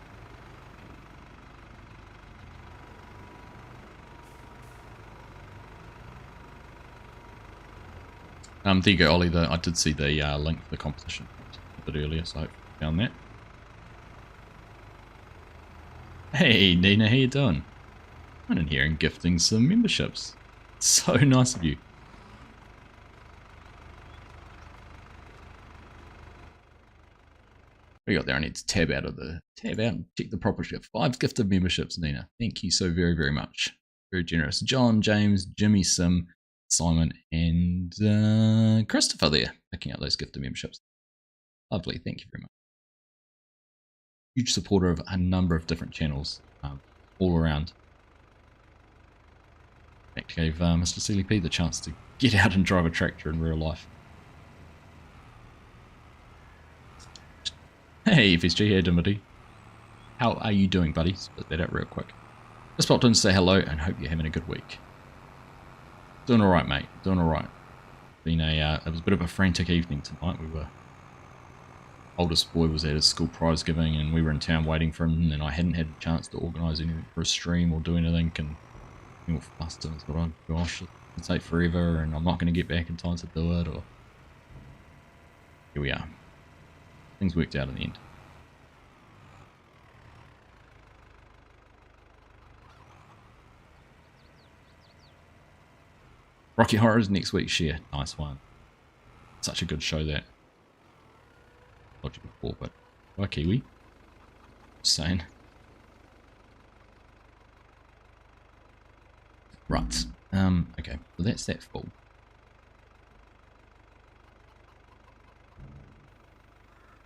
There you go, Ollie. I did see the link for the competition a bit earlier, so I hope you found that. Hey, Nina, how you doing? I'm in here and gifting some memberships. So nice of you. What you got there? I need to tab out and check the proper ship. 5 gifted memberships, Nina. Thank you so very, very much. Very generous. John, James, Jimmy, Sim, Simon, and Christopher there picking up those gifted memberships. Lovely. Thank you very much. Huge supporter of a number of different channels all around. In fact, gave Mr. CLP the chance to get out and drive a tractor in real life. Hey, FSG, hey, Dimity. How are you doing, buddy? Split that out real quick. Just popped in to say hello and hope you're having a good week. Doing alright, mate. Doing alright. It was a bit of a frantic evening tonight. Oldest boy was at his school prize giving and we were in town waiting for him, and I hadn't had a chance to organise anything for a stream or do anything, and we were fussed and thought, oh gosh, it'll take forever and I'm not going to get back in time to do it, or here we are. Things worked out in the end. Rocky Horrors next week, share. Nice one. Such a good show that. Told you before, but why Kiwi? Just saying. Right. Okay, so that's that full.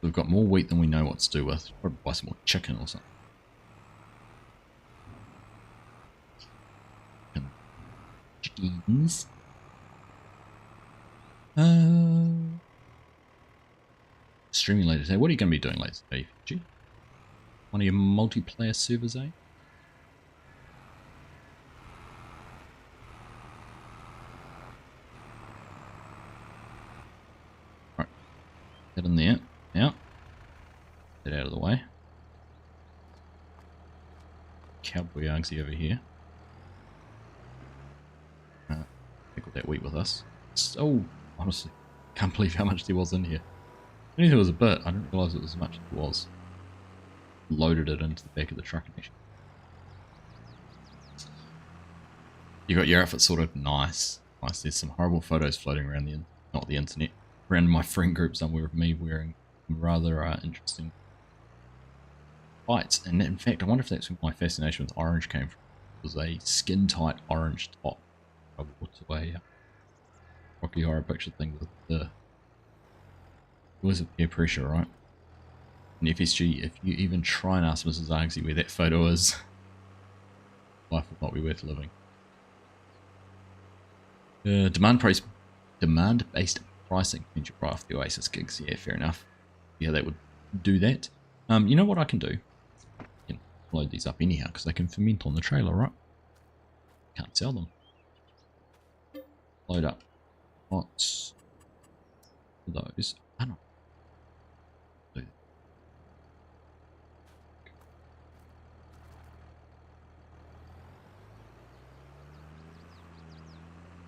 We've got more wheat than we know what to do with. Probably buy some more chicken or something. Chickens. Streaming later today. What are you going to be doing later today, Fiji? One of your multiplayer servers, eh? Right. Get in there. Out. Get out of the way. Cowboy Argsy over here. Pickle that wheat with us. So, honestly, can't believe how much there was in here. I knew there was a bit. I didn't realise it was as much as it was. Loaded it into the back of the truck. You got your outfit sorted. Nice. Nice. There's some horrible photos floating around the internet. Around my friend group somewhere of me wearing some rather interesting fights. And in fact, I wonder if that's where my fascination with orange came from. It was a skin tight orange top. I wore to a Rocky Horror Picture thing with the. Always a peer pressure, right? And FSG, if you even try and ask Mrs. Argsy where that photo is, life will not be worth living. Demand-based pricing means you buy off the Oasis gigs. Yeah, fair enough. Yeah, that would do that. You know what I can do? I can load these up anyhow because they can ferment on the trailer, right? Can't sell them. Load up. What's those? I don't know.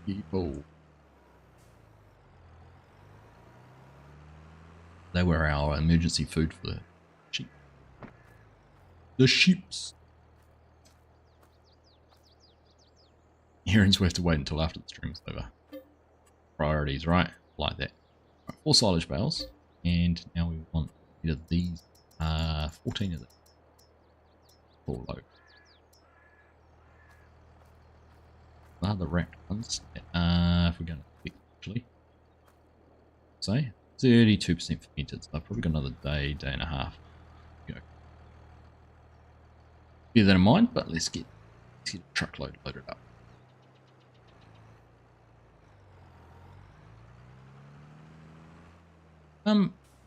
People. They were our emergency food for the sheep. The sheeps. Errands will have to wait until after the stream's over. Priorities, right? Like that. Right, 4 silage bales. And now we want either these 14 of them. 4 low. The wrapped ones. If we're going to actually say 32% fermented, so I've probably got another day and a half. Go. Bear that in mind, but let's get a truckload loaded up.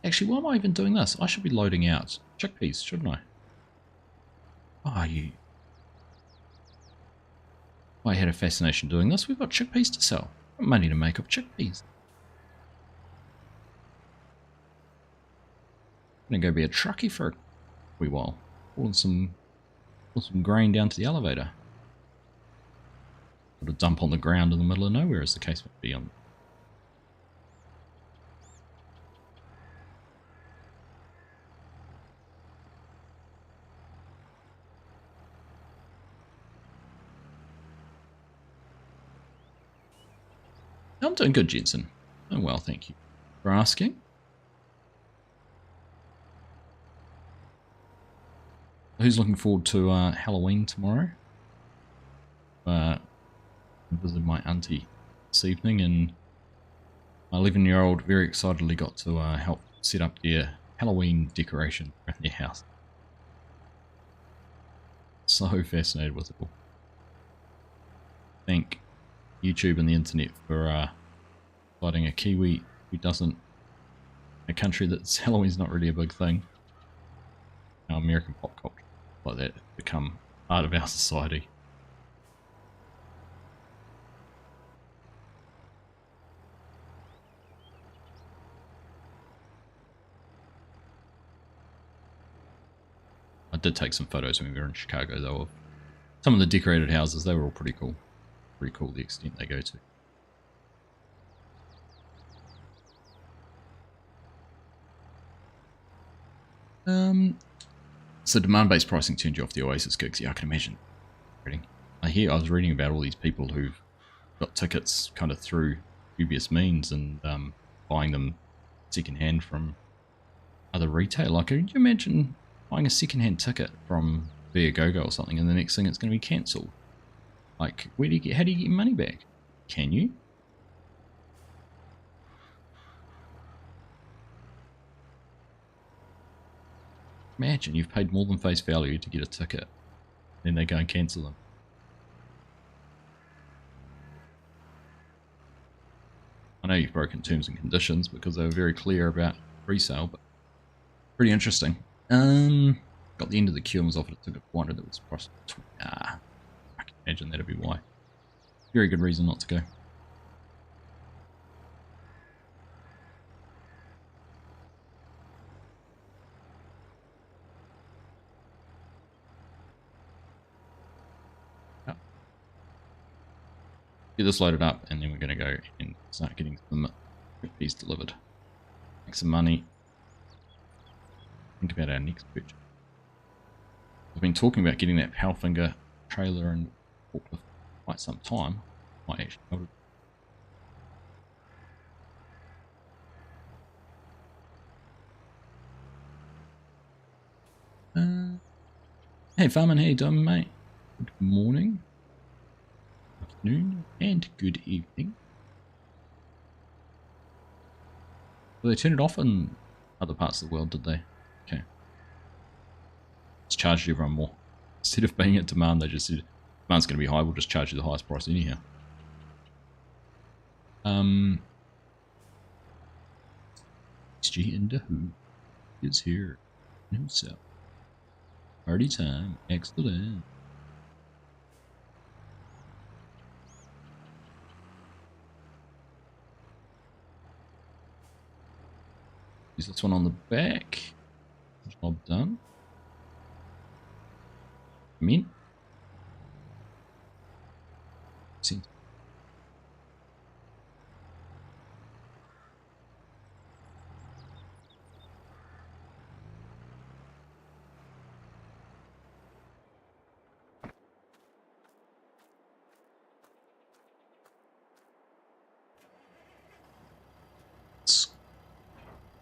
Actually, why am I even doing this? I should be loading out chickpeas, shouldn't I? Oh, you I had a fascination doing this. We've got chickpeas to sell. Got money to make up chickpeas. I'm gonna go be a truckie for a wee while. Pull some grain down to the elevator. Or to dump on the ground in the middle of nowhere, as the case might be. I'm doing good, Jensen. Oh well, thank you for asking. Who's looking forward to Halloween tomorrow? Visited my auntie this evening, and my 11-year-old very excitedly got to help set up their Halloween decoration around their house. So fascinated with it all. Thank YouTube and the internet for fighting a Kiwi who doesn't, a country that's Halloween's not really a big thing. Our American pop culture like that have become part of our society. I did take some photos when we were in Chicago though of some of the decorated houses. They were all pretty cool. Pretty cool the extent they go to. So demand-based pricing turned you off the Oasis gigs. Yeah, I can imagine. I was reading about all these people who've got tickets kind of through dubious means and buying them secondhand from other retail. Like, could you imagine buying a secondhand ticket from Viagogo or something, and the next thing it's going to be cancelled? Like, how do you get your money back? Can you? Imagine you've paid more than face value to get a ticket, then they go and cancel them. I know you've broken terms and conditions because they were very clear about resale, but pretty interesting. Got the end of the queue and was offered a ticket for 100 that was priced at 20. I can imagine that'd be why. Very good reason not to go. Get this loaded up, and then we're going to go and start getting some piece delivered. Make some money. Think about our next purchase. I've been talking about getting that Powfinger trailer and forklift for quite some time. Might actually be able to. Hey Farman, how you doing, mate? Good morning, afternoon, and good evening. Well, they turned it off in other parts of the world, did they? Okay. It's charged everyone more. Instead of being at demand, they just said, demand's going to be high, we'll just charge you the highest price anyhow. SG into who is here himself. Party time. Excellent. Use this one on the back. Job done. Come in. See.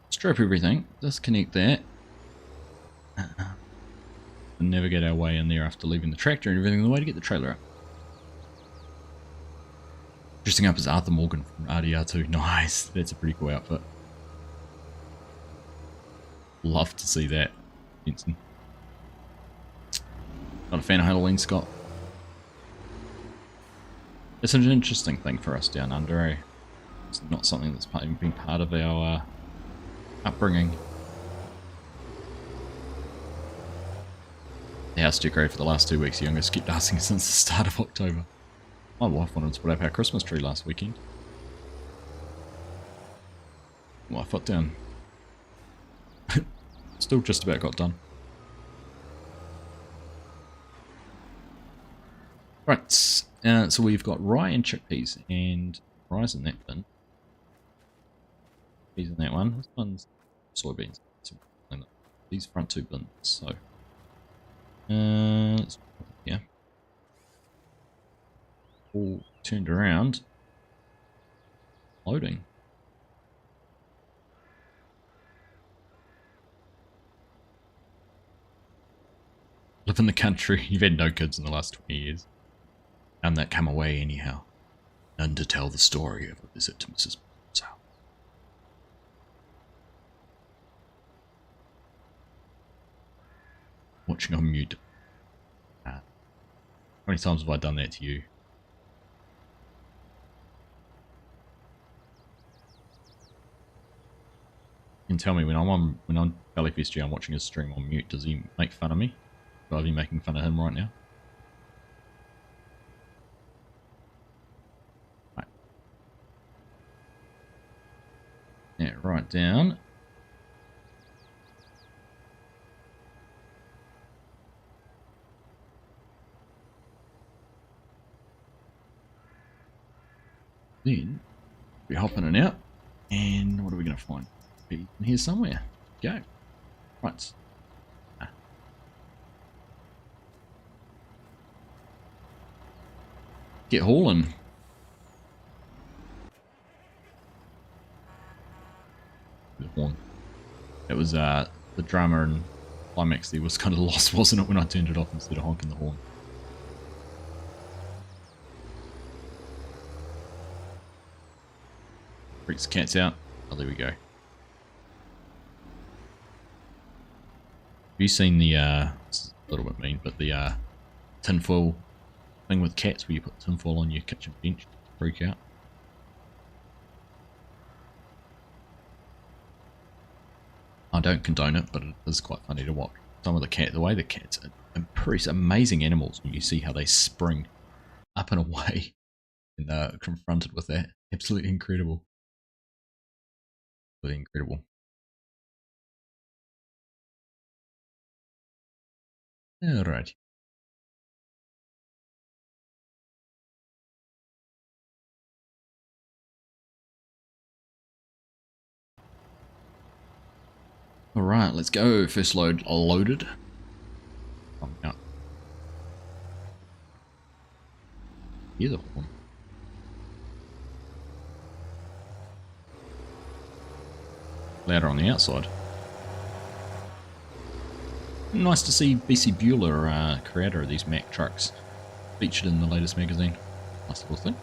Strip everything, disconnect that, and navigate our way in there after leaving the tractor and everything, the way to get the trailer up. Dressing up as Arthur Morgan from RDR2, nice, that's a pretty cool outfit. Love to see that, Benson. Not a fan of Halloween, Scott. It's an interesting thing for us down under, eh? It's not something that's been part of our upbringing. The house decorated for the last 2 weeks. Youngest kept asking since the start of October. My wife wanted to put up our Christmas tree last weekend. My foot down. Still just about got done. Right, so we've got rye and chickpeas, and rye's in that bin. Peas in that one. This one's soybeans. So these front two bins. So, yeah. All turned around. Loading. Live in the country. You've had no kids in the last 20 years. None that come away anyhow. None to tell the story of a visit to Mrs. Bond's house. Watching on mute. How many times have I done that to you? You can tell me when I'm Bellyfest I'm watching his stream on mute, does he make fun of me? Should I be making fun of him right now? Right. Yeah, right down. Then we hop in and out, and what are we going to find? Be in here somewhere. Go. Right. Get hauling. The horn. It was the drama and climax there was kind of lost, wasn't it, when I turned it off instead of honking the horn. Freaks the cats out. Oh, there we go. Have you seen the, this is a little bit mean, but the tinfoil thing with cats where you put tinfoil on your kitchen bench to freak out? I don't condone it, but it is quite funny to watch. Some of the way the cats are amazing animals when you see how they spring up and away and they're confronted with that. Absolutely incredible. Absolutely incredible. Alright. Alright, let's go. First load loaded. Oh, no. Here's a horn. Louder on the outside. Nice to see BC Bueller, creator of these Mack trucks, featured in the latest magazine. Nice little thing.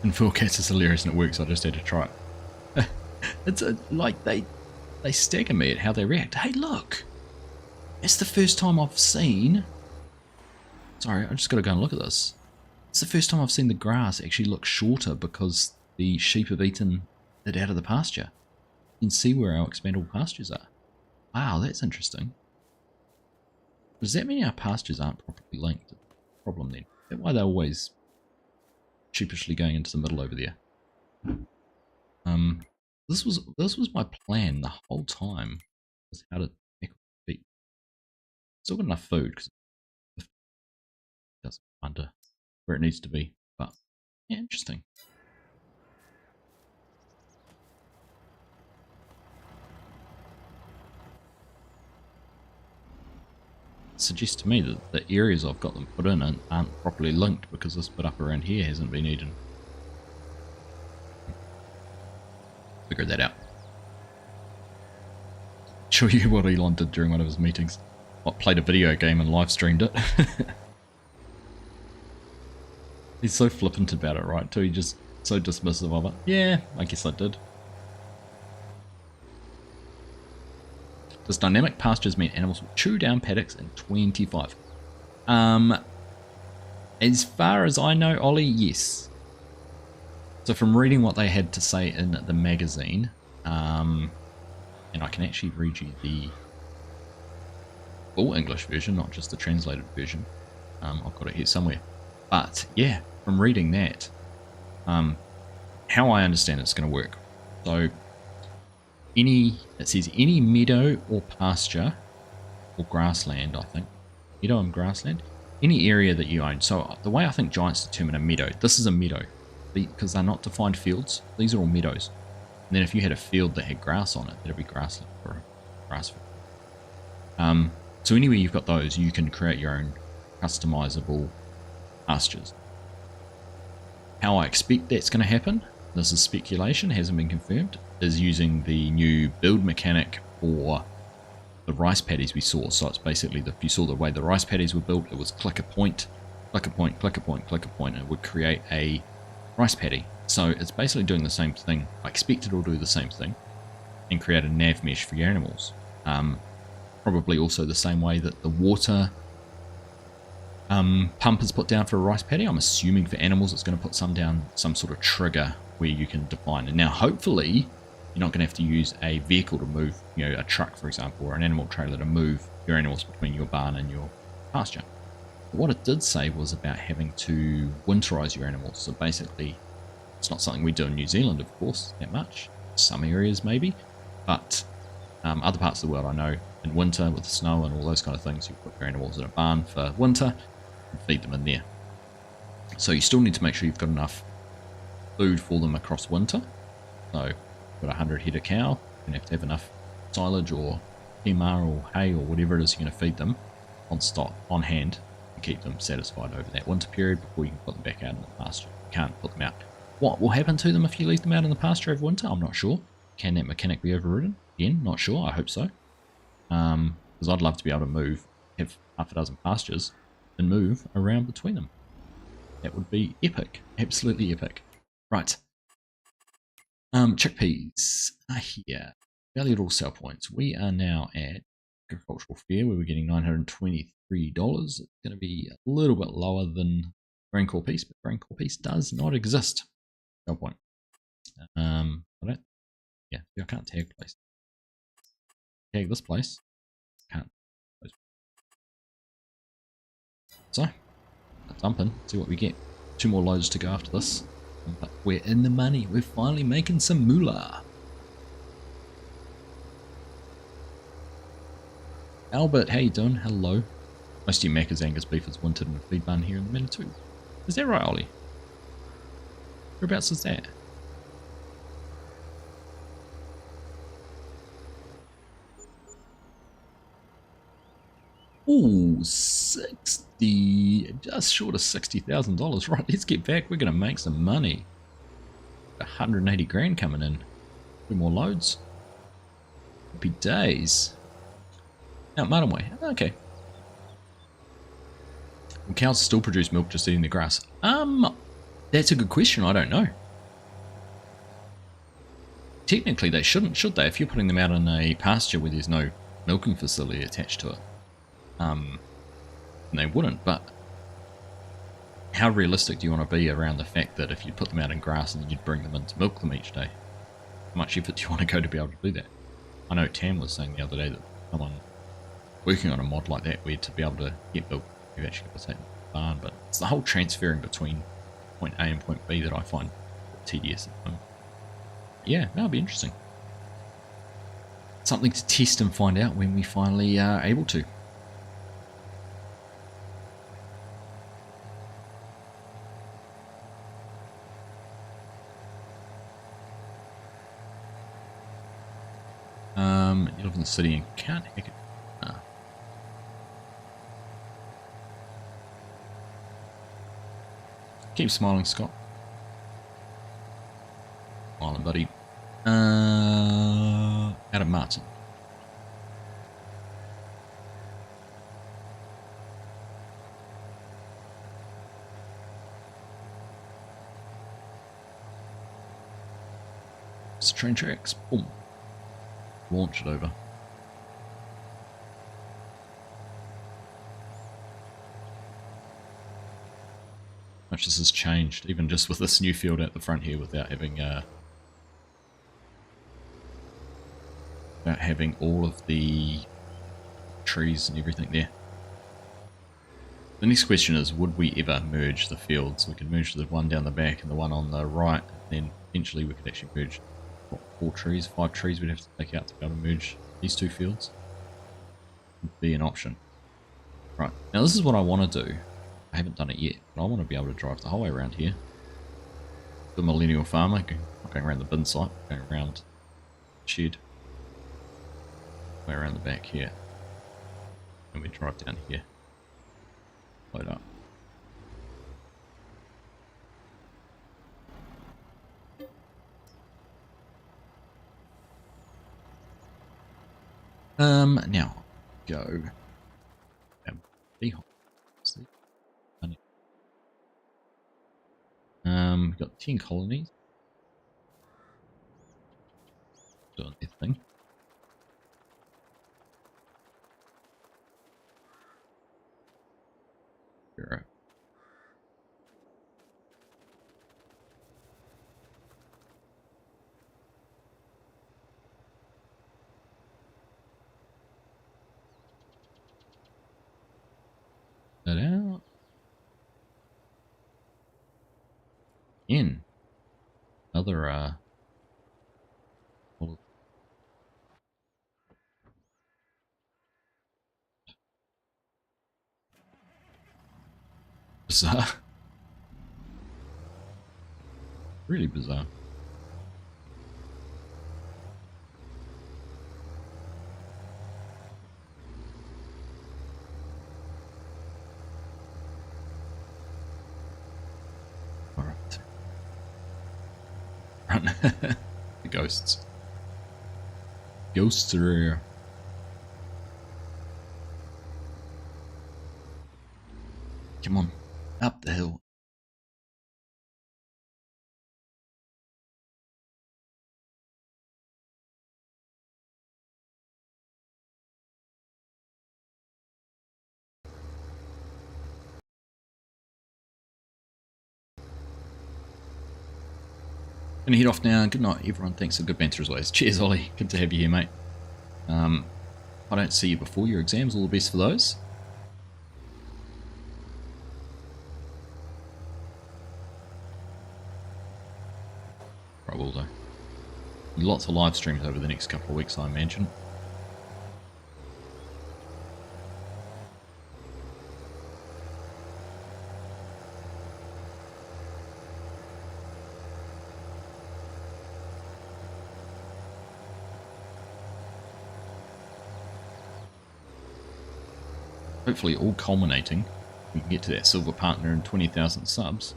And Phil Cats is hilarious and it works, I just had to try it. It's like they stagger me at how they react. Hey look! It's the first time I've seen... Sorry, I just gotta go and look at this. It's the first time I've seen the grass actually look shorter because the sheep have eaten it out of the pasture. You can see where our expandable pastures are. Wow, that's interesting. Does that mean our pastures aren't properly linked? Problem then. Is that why they're always sheepishly going into the middle over there? This was my plan the whole time. Was how to tackle feet. Still got enough food because it doesn't under where it needs to be. But yeah, interesting. Suggests to me that the areas I've got them put in aren't properly linked because this bit up around here hasn't been eaten. Figured that out. Show you what Elon did during one of his meetings. What, played a video game and live streamed it. He's so flippant about it, right? Too, he's just so dismissive of it. Yeah, I guess I did. Does dynamic pastures mean animals will chew down paddocks in 25? As far as I know, Ollie, yes. So from reading what they had to say in the magazine, and I can actually read you the full English version, not just the translated version. I've got it here somewhere. But yeah, from reading that, how I understand it's going to work. So it says any meadow or pasture or grassland, I think. Meadow and grassland. Any area that you own. So the way I think giants determine a meadow, this is a meadow because they're not defined fields. These are all meadows. And then if you had a field that had grass on it, that'd be grassland or a grass field. So anywhere you've got those, you can create your own customizable pastures. How I expect that's going to happen, this is speculation, hasn't been confirmed, is using the new build mechanic for the rice paddies we saw. So it's basically, if you saw the way the rice paddies were built, it was click a point, click a point, click a point, click a point, and it would create a rice paddy. So it's basically doing the same thing. I expect it will do the same thing and create a nav mesh for your animals. Probably also the same way that the water pump is put down for a rice paddy. I'm assuming for animals it's going to put some down, some sort of trigger where you can define. And now hopefully you're not going to have to use a vehicle to move, a truck for example, or an animal trailer to move your animals between your barn and your pasture. But what it did say was about having to winterize your animals. So basically it's not something we do in New Zealand, of course, that much. Some areas maybe, but other parts of the world I know in winter with the snow and all those kind of things, you put your animals in a barn for winter and feed them in there. So you still need to make sure you've got enough food for them across winter. So you've got 100 head of cow, you're going to have enough silage or PMR or hay or whatever it is you're going to feed them on stock, on hand, and keep them satisfied over that winter period before you can put them back out in the pasture. You can't put them out. What will happen to them if you leave them out in the pasture over winter? I'm not sure. Can that mechanic be overridden? Again, not sure. I hope so. Because I'd love to be able to have half a dozen pastures and move around between them. That would be epic. Absolutely epic. Right. Chickpeas are here. Valued all sell points. We are now at agricultural fair where we're getting $923. It's going to be a little bit lower than grain core piece, but grain core piece does not exist. Sell point. I can't tag place. Tag this place. Can't. So, let's dump in, see what we get. 2 more loads to go after this. But we're in the money. We're finally making some moolah. Albert, how you doing? Hello. Most of your Macca's Angus beef is wintered in a feed barn here in the Manitou. Is that right, Ollie? Whereabouts is that? Ooh, 60, just short of $60,000. Right, let's get back. We're going to make some money. 180 grand coming in. 2 more loads. Happy days. Out Martin Way. Okay. Will cows still produce milk just eating the grass? That's a good question. I don't know. Technically they shouldn't, should they? If you're putting them out in a pasture where there's no milking facility attached to it. They wouldn't, but how realistic do you want to be around the fact that if you put them out in grass and then you'd bring them in to milk them each day? How much effort do you want to go to be able to do that? I know Tam was saying the other day that someone working on a mod like that where to be able to get milk, you've actually got to take them to the barn, but it's the whole transferring between point A and point B that I find tedious at the moment. Yeah, that'll be interesting. Something to test and find out when we finally are able to. You live in the city and can't hack it. Keep smiling, Scott. Smiling, buddy. Adam Martin. It's train tracks. Boom. Launch it over. Much this has changed, even just with this new field at the front here, without having all of the trees and everything there. The next question is, would we ever merge the fields? We could merge the one down the back and the one on the right, and then eventually we could actually merge, what, 5 trees we'd have to take out to be able to merge these 2 fields. Would be an option. Right, now this is what I want to do. I haven't done it yet, but I want to be able to drive the whole way around here. The millennial farmer, not going around the bin site, going around the shed. Way around the back here. And we drive down here. Load up. Now go. We've got 10 colonies doing their thing. Zero. That out. In another bizarre. Really bizarre. Alright. Run. The ghosts. Ghosts are here. Come on. Up the hill. Gonna head off now. Good night, everyone. Thanks for good banter as always. Cheers, Ollie. Good to have you here, mate. I don't see you before your exams. All the best for those. I will though. Lots of live streams over the next couple of weeks, I imagine. Hopefully all culminating, we can get to that silver partner and 20,000 subs,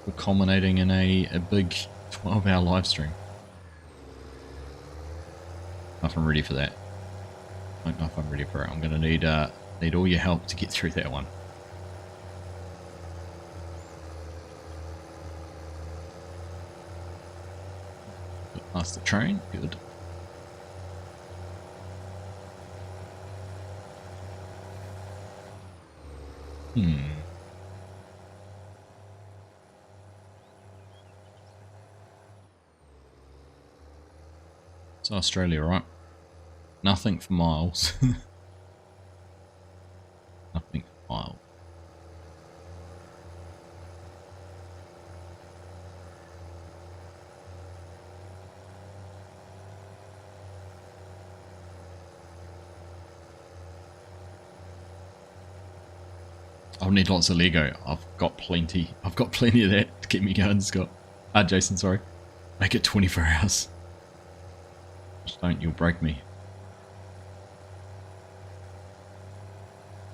all culminating in a big 12-hour live stream. I don't know if I'm ready for that. I don't know if I'm ready for it. I'm going to need all your help to get through that one. Past the train, good. It's Australia, right? Nothing for miles. Nothing for miles. I'll need lots of Lego. I've got plenty. I've got plenty of that to keep me going, Scott. Jason, sorry. Make it 24 hours. Just don't, you'll break me.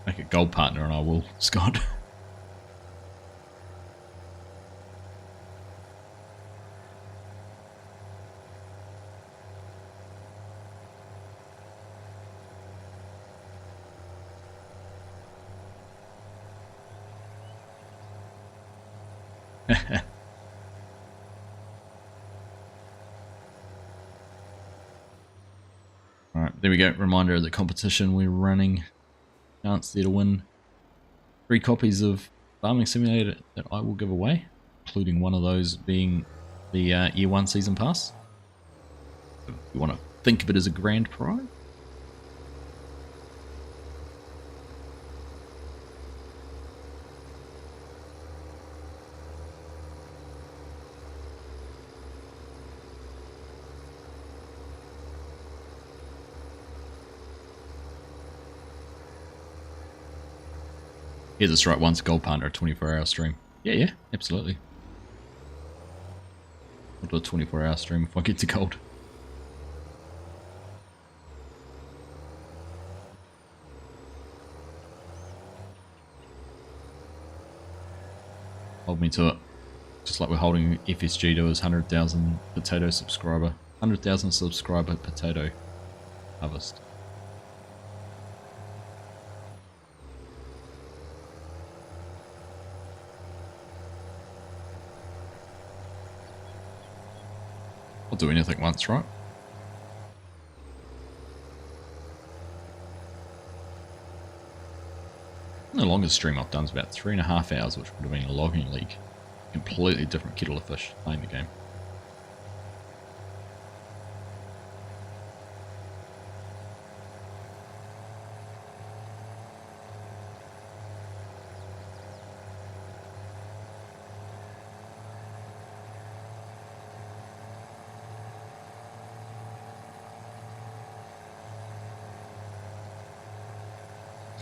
Make a gold partner and I will, Scott. Alright, there we go. Reminder of the competition we're running. Chance there to win 3 copies of Farming Simulator that I will give away, including one of those being the Year 1 Season Pass. If you want to think of it as a grand prize. Yeah, that's right. Once a gold partner, a 24-hour stream. Yeah, absolutely. I'll do a 24-hour stream if I get to gold. Hold me to it. Just like we're holding FSG to his 100,000 potato subscriber. 100,000 subscriber potato harvest. I'll do anything once, right? The longest stream I've done is about 3.5 hours, which would have been a logging league. Completely different kettle of fish playing the game.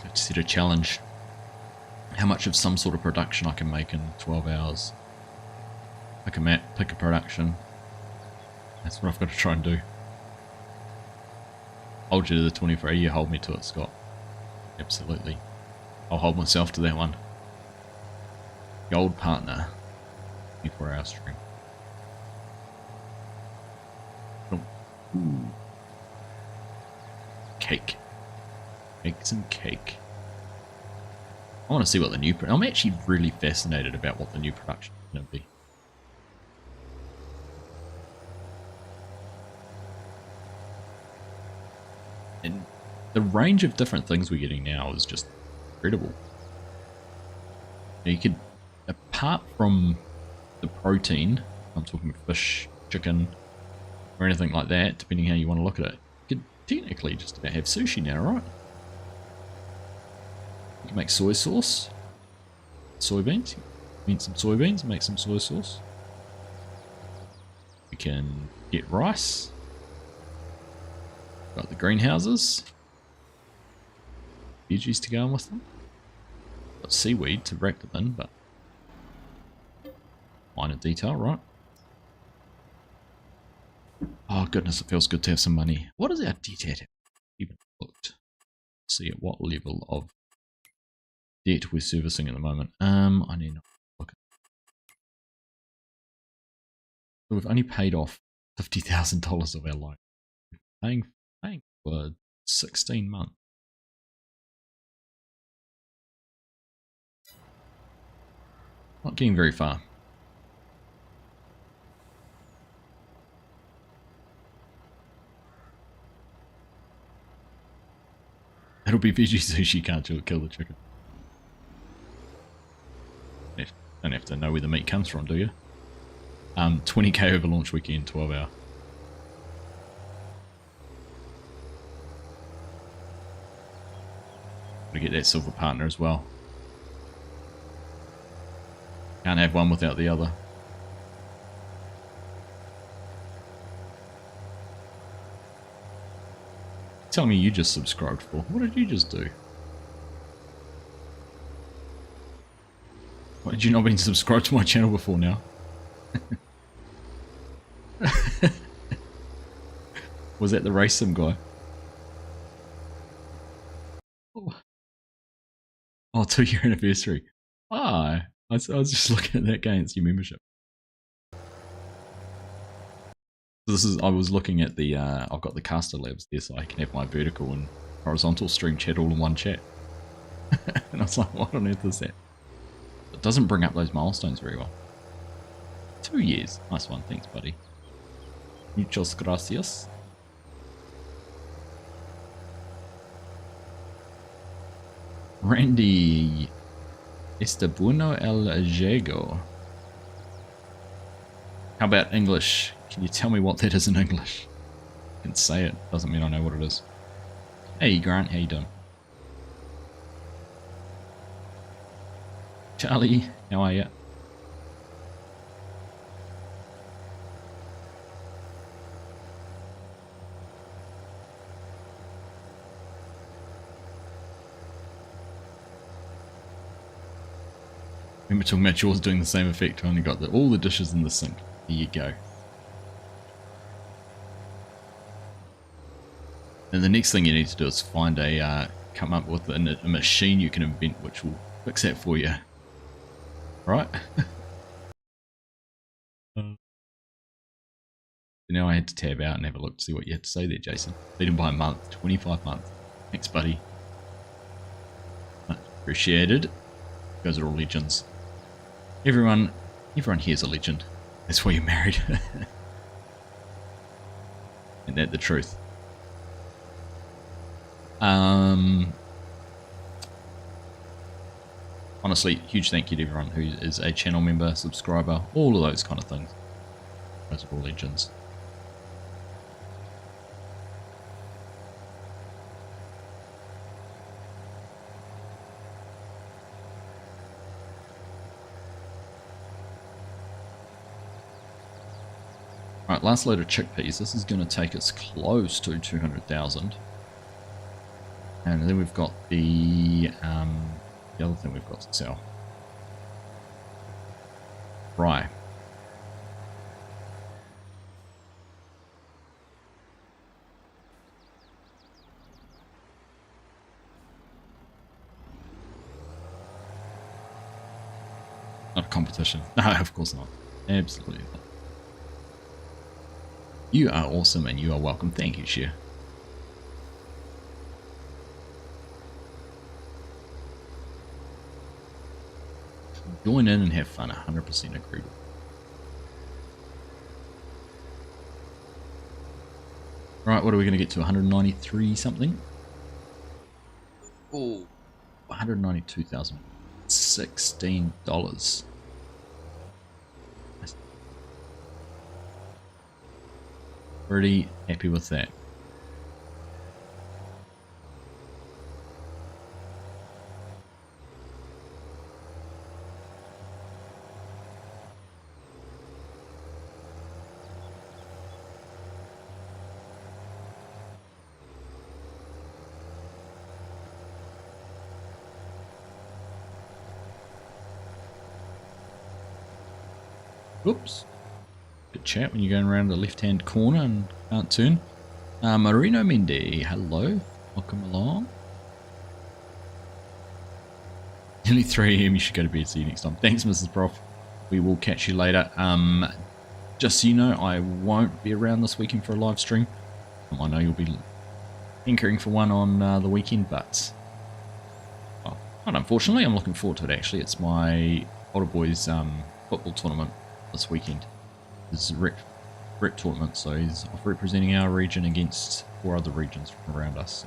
I just set a challenge. How much of some sort of production I can make in 12 hours. Pick a map, pick a production. That's what I've got to try and do. Hold you to the 24. You hold me to it, Scott. Absolutely. I'll hold myself to that one. Gold partner. 24-hour stream. Ooh. Cake. Make some cake. I want to see what the new... I'm actually really fascinated about what the new production is going to be. And the range of different things we're getting now is just incredible. You could, apart from the protein, I'm talking fish, chicken, or anything like that, depending how you want to look at it, you could technically just about have sushi now, right? You can make soy sauce, soybeans, mint some soybeans, make some soy sauce. You can get rice. Got the greenhouses, veggies to go in with them. Got seaweed to wrap them in, but minor detail, right? Oh goodness, it feels good to have some money. What is our debt at? Even looked. See at what level of debt we're servicing at the moment. I need to look. So we've only paid off $50,000 of our loan. Paying for 16 months. Not getting very far. It'll be veggie sushi, can't you? Kill the chicken. Don't have to know where the meat comes from, do you? 20k over launch weekend, 12 hour. Gotta get that silver partner as well. Can't have one without the other. Tell me you just subscribed for. What did you just do? Why did you not been subscribed to my channel before now? Was that the race sim guy? Oh, 2-year anniversary. Ah, I was just looking at that game. It's your membership. This is. I was looking at the. I've got the caster labs there, so I can have my vertical and horizontal stream chat all in one chat. And I was like, what on earth is that? It doesn't bring up those milestones very well. 2 years. Nice one. Thanks, buddy. Muchas gracias. Randy. Está bueno el juego. How about English? Can you tell me what that is in English? I can say it. Doesn't mean I know what it is. Hey, Grant. How you doing? Charlie. How are you? Remember talking about yours doing the same effect, only got all the dishes in the sink. There you go. And the next thing you need to do is find come up with a machine you can invent which will fix that for you. Right? Now I had to tab out and have a look to see what you had to say there, Jason. Beat him by a month, 25 months. Thanks, buddy. Much appreciated. Those are all legends. Everyone here is a legend. That's why you're married. Isn't that the truth? Honestly, huge thank you to everyone who is a channel member, subscriber, all of those kind of things. Those are all legends. Right, last load of chickpeas. This is going to take us close to 200,000. And then we've got the other thing we've got to sell. Rye. Not a competition. No, of course not. Absolutely not. You are awesome and you are welcome. Thank you, Share. Join in and have fun. 100% agree with. Right, what are we going to get to? 193 something? Oh, 192,000. $16. Pretty happy with that. Oops. Good chat when you're going around the left-hand corner and can't turn. Marino Mendy, hello. Welcome along. Nearly 3 AM, you should go to bed. See you next time. Thanks, Mrs. Prof. We will catch you later. Just so you know, I won't be around this weekend for a live stream. I know you'll be anchoring for one on the weekend, but well, not unfortunately. I'm looking forward to it, actually. It's my older boys' football tournament this weekend. This is a rep tournament, so he's off representing our region against 4 other regions from around us.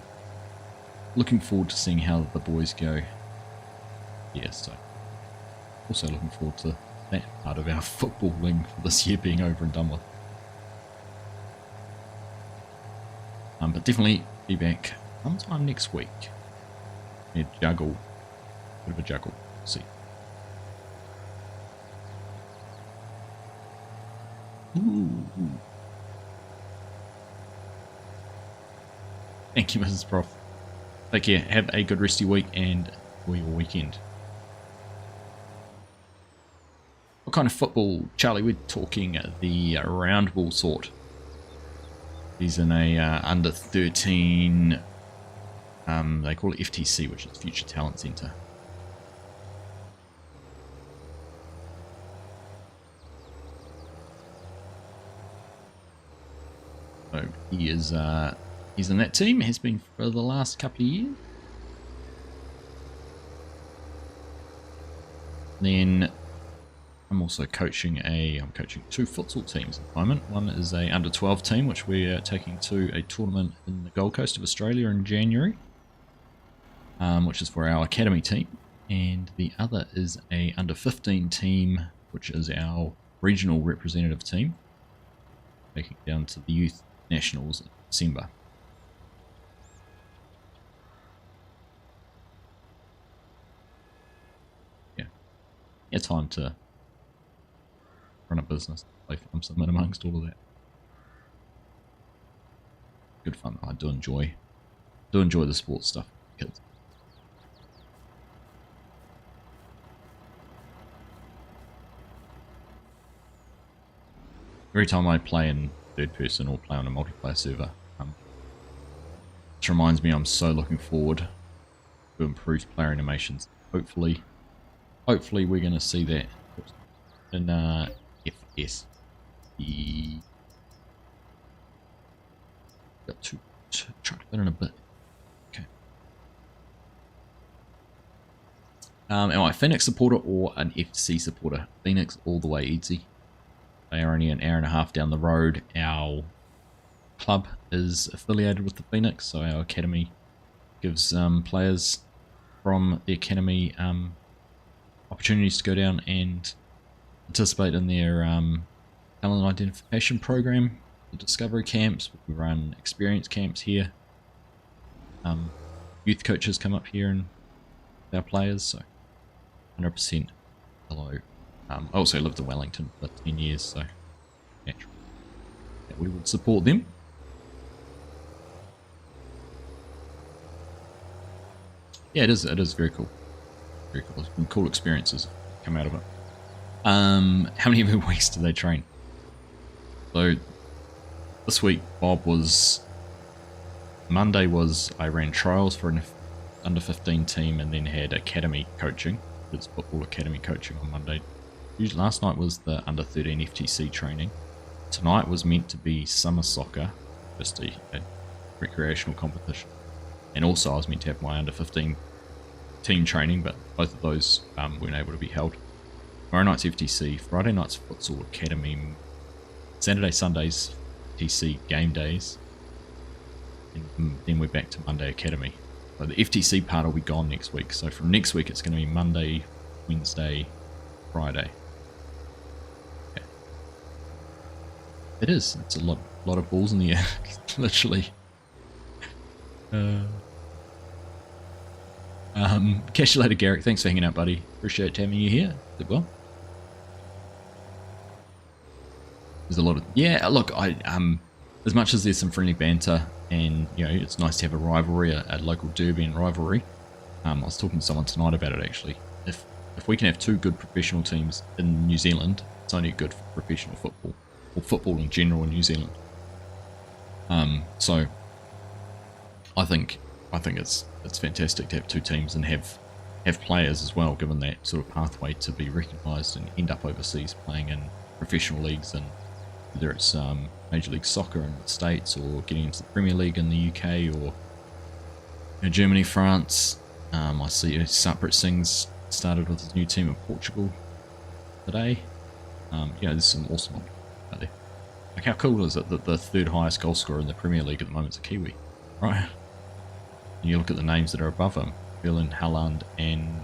Looking forward to seeing how the boys go. Yeah, so also looking forward to that part of our footballing for this year being over and done with. But definitely be back sometime next week. Yeah, juggle. Bit of a juggle. We'll see. Ooh. Thank you, Mrs. Prof. Take care. Have a good rest of your week and enjoy your weekend. What kind of football, Charlie? We're talking the round ball sort. He's in a under 13. They call it FTC, which is Future Talent Center. So he is he's in that team, has been for the last couple of years. Then I'm also coaching I'm coaching 2 futsal teams at the moment. One is a under 12 team, which we're taking to a tournament in the Gold Coast of Australia in January, which is for our academy team. And the other is a under 15 team, which is our regional representative team, taking down to the youth nationals in December. Yeah, time to run a business, play something amongst all of that. Good fun. I do enjoy the sports stuff, kids. every time I play in third person or play on a multiplayer server, which reminds me I'm so looking forward to improved player animations. Hopefully we're going to see that in FS. Got to try that in a bit. Okay. Am I a Phoenix supporter or an FC supporter? Phoenix all the way, easy. They are only an hour and a half down the road. Our club is affiliated with the Phoenix, so our academy gives players from the academy opportunities to go down and participate in their talent identification program, the discovery camps. We run experience camps here. Youth coaches come up here and our players, so 100% hello. I also lived in Wellington for 10 years, so naturally that we would support them. Yeah, it is very cool. Very cool. Some cool experiences come out of it. How many weeks do they train? So this week, Monday was I ran trials for an under 15 team and then had academy coaching. It's football academy coaching on Monday. Last night was the under 13 FTC training. Tonight was meant to be summer soccer, just a recreational competition. And also I was meant to have my under 15 team training, but both of those weren't able to be held. Tomorrow night's FTC, Friday night's futsal academy, Saturday, Sundays FTC game days, and then we're back to Monday academy. So the FTC part will be gone next week. So from next week it's going to be Monday, Wednesday, Friday. Okay. It is. It's a lot of balls in the air, literally. Catch you later, Garrick. Thanks for hanging out, buddy. Appreciate having you here. Did well. There's a lot of look. I as much as there's some friendly banter, and you know it's nice to have a rivalry, a local derby and rivalry. I was talking to someone tonight about it actually. If we can have two good professional teams in New Zealand, it's only good for professional football or football in general in New Zealand. So I think it's fantastic to have two teams and have players as well, given that sort of pathway to be recognised and end up overseas playing in professional leagues, and whether it's Major League Soccer in the States or getting into the Premier League in the UK or Germany, France. I see Saprit Singh's started with his new team in Portugal today. There's some awesome options out there. Like, how cool is it that the third highest goal scorer in the Premier League at the moment is a Kiwi, right? And you look at the names that are above him: Erling Haaland and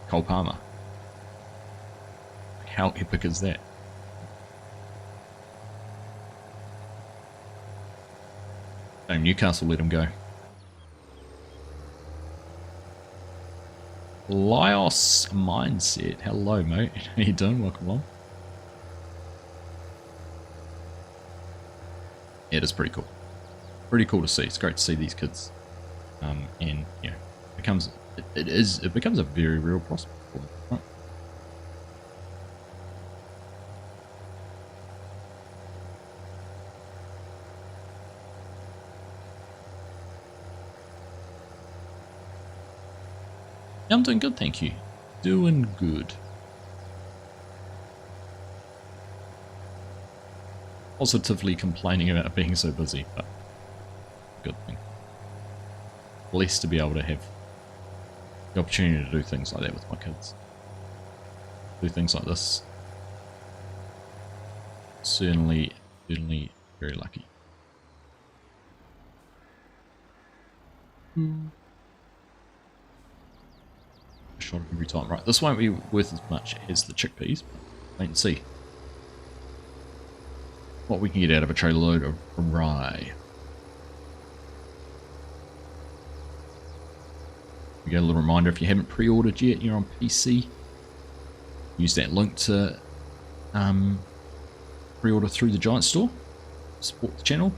Cole Palmer. How epic is that? Damn, Newcastle let him go. Lyos Mindset. Hello, mate. How you doing? Welcome along. Yeah, it is pretty cool. Pretty cool to see. It's great to see these kids. And yeah, it becomes a very real prospect for them, right? Yeah, I'm doing good, thank you. Doing good. Positively complaining about being so busy, but good thing. Blessed to be able to have the opportunity to do things like that with my kids. Do things like this. Certainly very lucky. A shot every time. Right, this won't be worth as much as the chickpeas, but wait and see what we can get out of a trailer load of rye. We get a little reminder, if you haven't pre-ordered yet, you're on PC, use that link to pre-order through the Giant store, support the channel,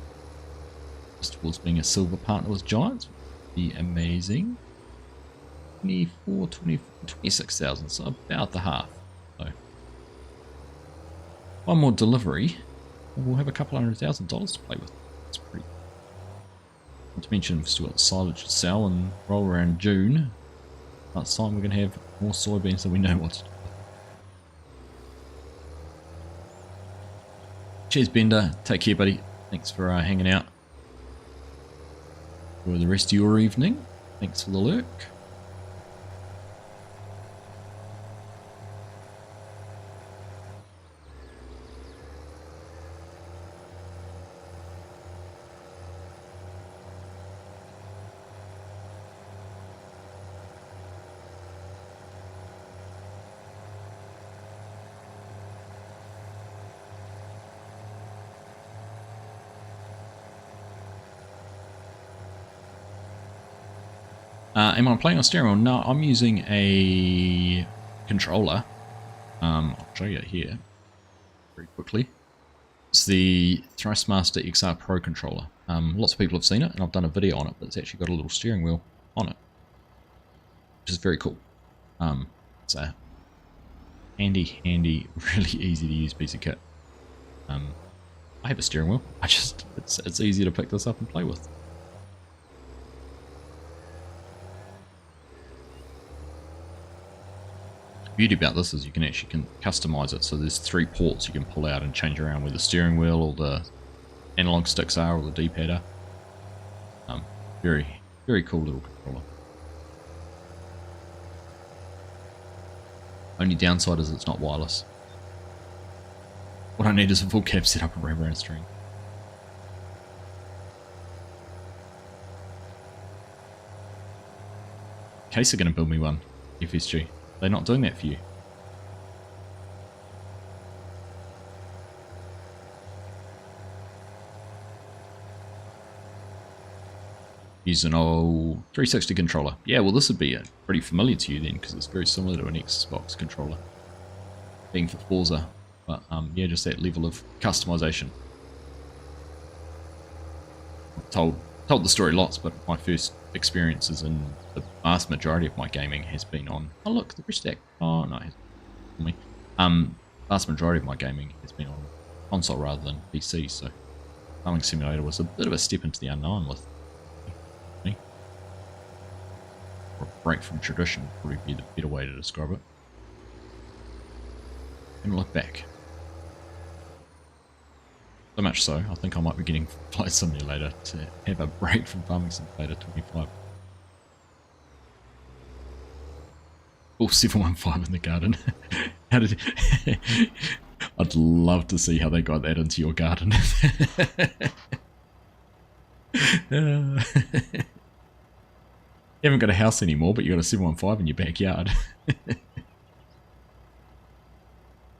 just towards being a silver partner with Giants. Would be amazing. 26,000, so about the half. So one more delivery we'll have a couple $100,000 to play with. It's pretty. Not to mention we've still got silage to sell and roll around June. That's time we're going to have more soybeans than we know what to do. Cheers, Bender. Take care, buddy. Thanks for hanging out. Enjoy the rest of your evening. Thanks for the lurk. Am I playing on steering wheel? No, I'm using a controller. I'll show you here very quickly. It's the Thrustmaster XR Pro controller. Lots of people have seen it, and I've done a video on it, but it's actually got a little steering wheel on it, which is very cool. It's a handy, really easy to use piece of kit. I have a steering wheel. It's easy to pick this up and play with. The beauty about this is you can actually customize it, so there's 3 ports you can pull out and change around where the steering wheel or the analog sticks are or the D-pad are. Very cool little controller. Only downside is it's not wireless. What I need is a full cab setup and wraparound string. Case are going to build me one, FSG. They're not doing that for you. Use an old 360 controller. Yeah, well this would be pretty familiar to you then, because it's very similar to an Xbox controller. Being for Forza. But yeah, just that level of customization. I've told the story lots, but my first experiences in the vast majority of my gaming has been on... Oh look, the stack. Oh no, it hasn't for me. Vast majority of my gaming has been on console rather than PC, so Farming Simulator was a bit of a step into the unknown with me. Or a break from tradition would probably be the better way to describe it. And look back. So much so, I think I might be getting Flight Simulator to have a break from Farming Simulator 25. Oh, 715 in the garden. How did I'd love to see how they got that into your garden. You haven't got a house anymore, but you got a 715 in your backyard.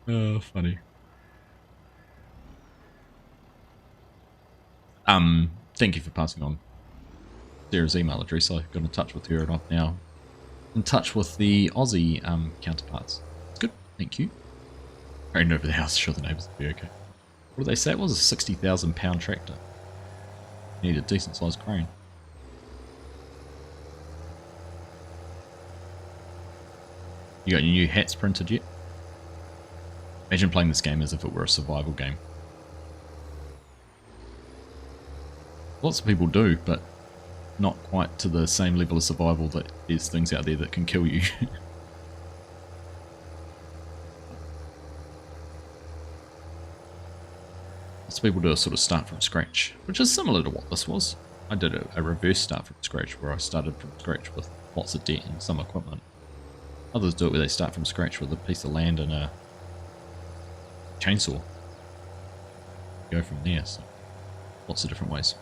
Oh, funny. Thank you for passing on Sarah's email address. I got in touch with her and I'm now in touch with the Aussie counterparts. It's good, thank you. Riding over the house, sure the neighbours will be okay. What did they say? It was a 60,000 pound tractor. Need a decent sized crane. You got your new hats printed yet? Imagine playing this game as if it were a survival game. Lots of people do, but not quite to the same level of survival that there's things out there that can kill you. Lots of people do a sort of start from scratch, which is similar to what this was. I did a reverse start from scratch where I started from scratch with lots of debt and some equipment. Others do it where they start from scratch with a piece of land and a chainsaw. Go from there, so lots of different ways.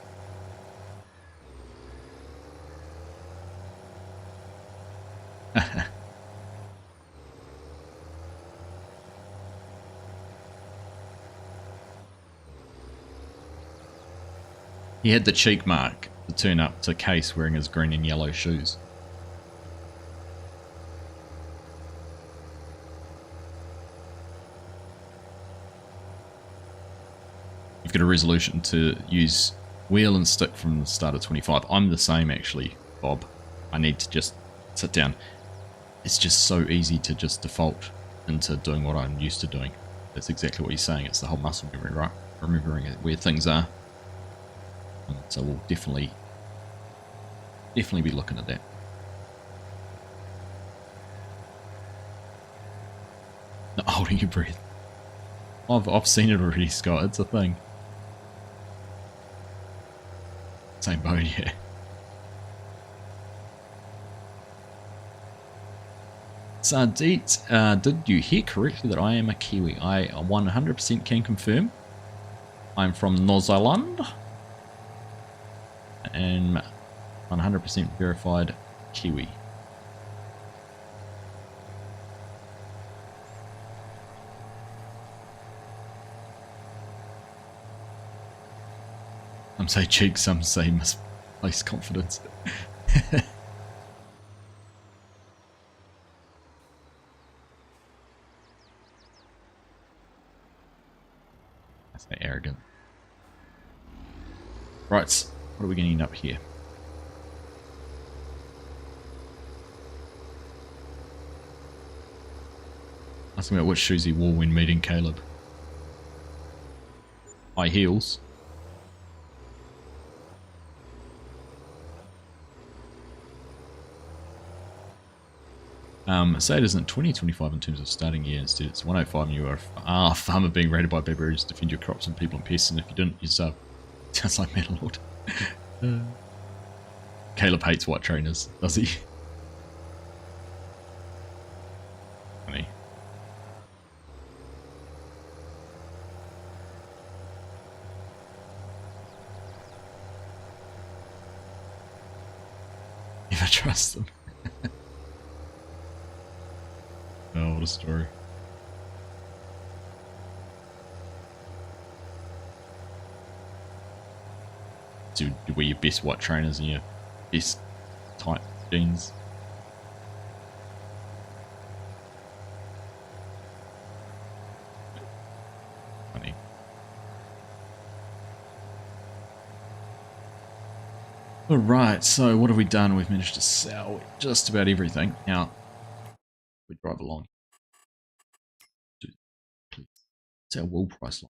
He had the cheek mark to turn up to Case wearing his green and yellow shoes. You've got a resolution to use wheel and stick from the start of 25. I'm the same actually, Bob. I need to just sit down. It's just so easy to just default into doing what I'm used to doing. That's exactly what he's saying. It's the whole muscle memory, right? remembering where things are. So we'll definitely be looking at that. Not holding your breath. I've seen it already, Scott. It's a thing. Same boat, yeah. Sardit, did you hear correctly that I am a Kiwi? I 100% can confirm. I'm from New Zealand. And 100% verified Kiwi. Some say cheek, some say misplaced confidence. I say arrogant. Right, what are we going to end up here? Asking about which shoes he wore when meeting Caleb. High heels. Say it isn't 2025 in terms of starting year, instead it's 105 and you are a farmer being raided by barbarians to defend your crops and people and pests, and if you didn't, you sub. Sounds like Metalord. Caleb hates white trainers, does he? Funny. If I trust them. Oh, what a story. So you wear your best white trainers and your best tight jeans. Funny. Alright, so what have we done? We've managed to sell just about everything. Now, we drive along. It's our wool price line.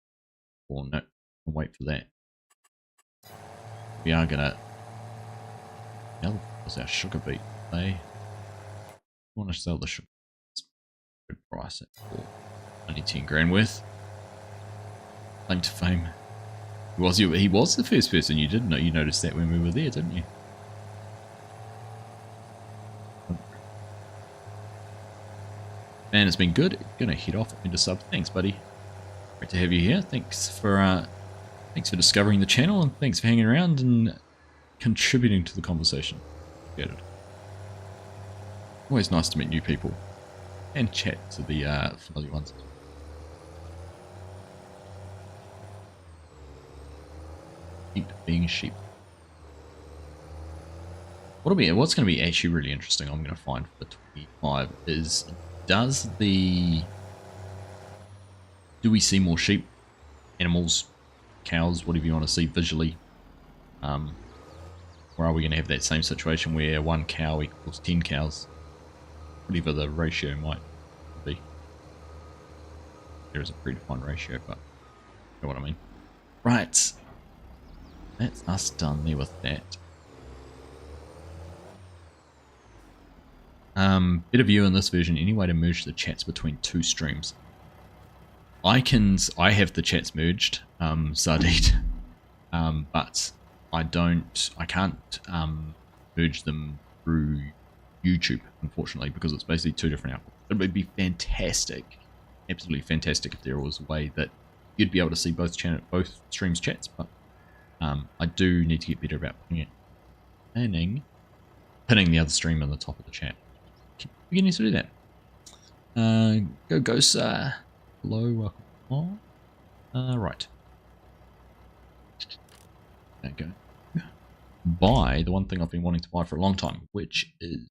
Or no, I'll wait for that. We are gonna. Now, what's our sugar beet? They want to sell the sugar. Good price at only 10 grand worth. Claim to fame. He was the first person. You didn't know. You noticed that when we were there, didn't you? Man, it's been good. Gonna head off into sub. Thanks, buddy. Great to have you here. Thanks for discovering the channel, and thanks for hanging around and contributing to the conversation. Get it. Always nice to meet new people and chat to the familiar ones. Sheep being sheep. What's going to be actually really interesting, I'm going to find for the 25 is, do we see more sheep, animals, cows, whatever you want to see visually? Or are we going to have that same situation where 1 cow equals 10 cows? Whatever the ratio might be. There is a predefined ratio, but you know what I mean. Right. That's us done there with that. Bit of view in this version, any way to merge the chats between 2 streams? I have the chats merged, Sardit, but I can't merge them through YouTube, unfortunately, because it's basically 2 different outputs. It would be fantastic, absolutely fantastic, if there was a way that you'd be able to see both streams chats, but I do need to get better about pinning the other stream on the top of the chat. Keep beginning to do that. Go, sir. Hello, welcome on. Right. There we go. Buy the one thing I've been wanting to buy for a long time, which is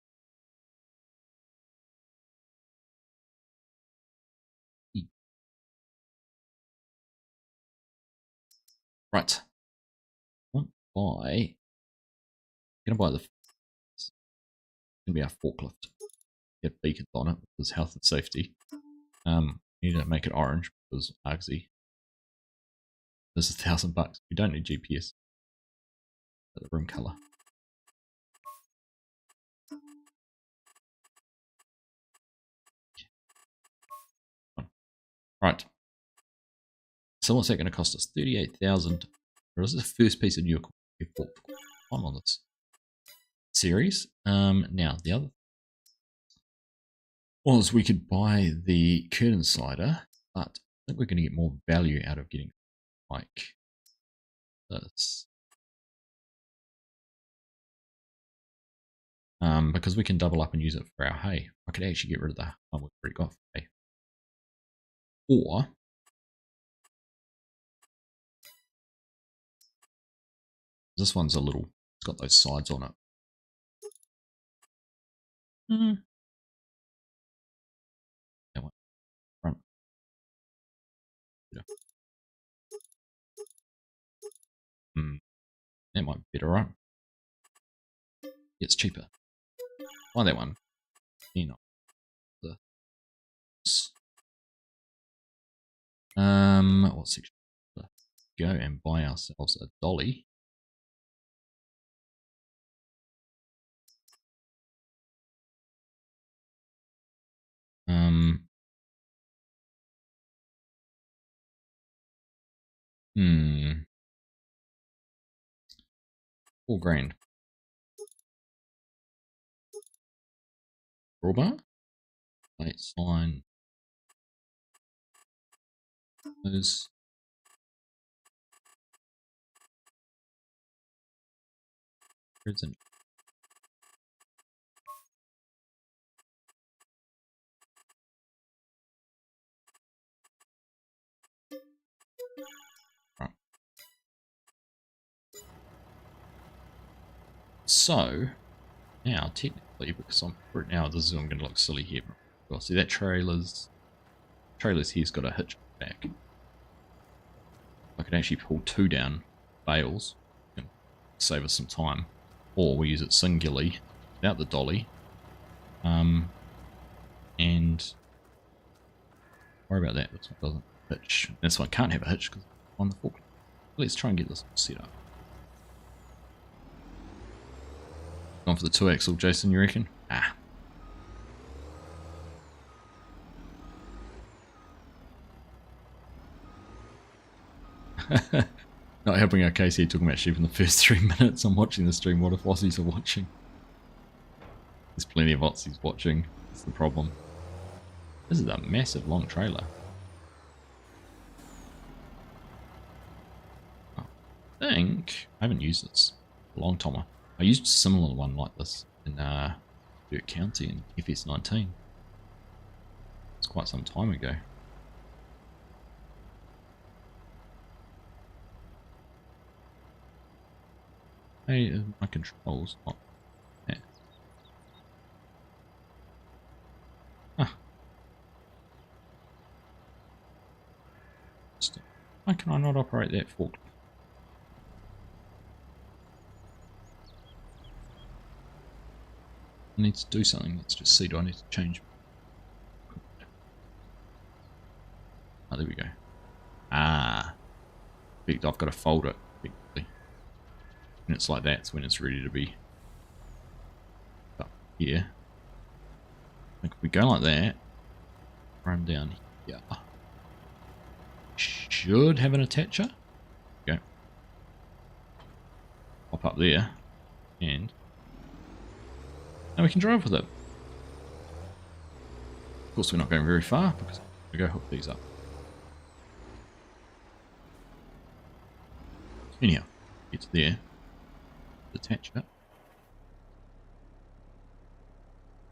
right. Gonna buy it's gonna be our forklift. Get beacons on it because health and safety. Need to make it orange because Argsy. This is $1,000. We don't need GPS. The room color. Right. So what's that going to cost us? 38,000. Or is this the first piece of new equipment on this series? Now the other was we could buy the curtain slider, but I think we're going to get more value out of getting like this. Because we can double up and use it for our hay. I could actually get rid of the one we've already got for hay. Or this one's a little, it's got those sides on it. That one, front. Yeah. That might be better, right? It's cheaper. Why that one? You know. What section? Go and buy ourselves a dolly. $4 grand. Drawbar. Plate sign. Those. Present. Right. So now technically, because I'm right now, this is going to look silly here. Well, see that trailer's here's got a hitch back. I can actually pull 2 down bales and save us some time, or we use it singularly without the dolly, and worry about that. This one doesn't hitch. This one can't have a hitch because it's on the fork. Let's try and get this set up. Going for the 2-axle, Jason, you reckon? Ah. Not helping our case here, talking about sheep in the first 3 minutes. I'm watching the stream. What if Aussies are watching? There's plenty of Aussies watching. That's the problem. This is a massive long trailer. I think I haven't used this a long time. I used a similar one like this in Burke County in FS19. It's quite some time ago. Hey, my controls not there. Ah. Why can I not operate that forklift? I need to do something. Let's just see. Do I need to change? Oh, there we go. Ah. I've got to fold it. And it's like that's when it's ready to be up here. If we go like that, run down here. Should have an attacher. Go. Pop up there. And now we can drive with it. Of course we're not going very far because we go hook these up. Anyhow, it's there. Attach it.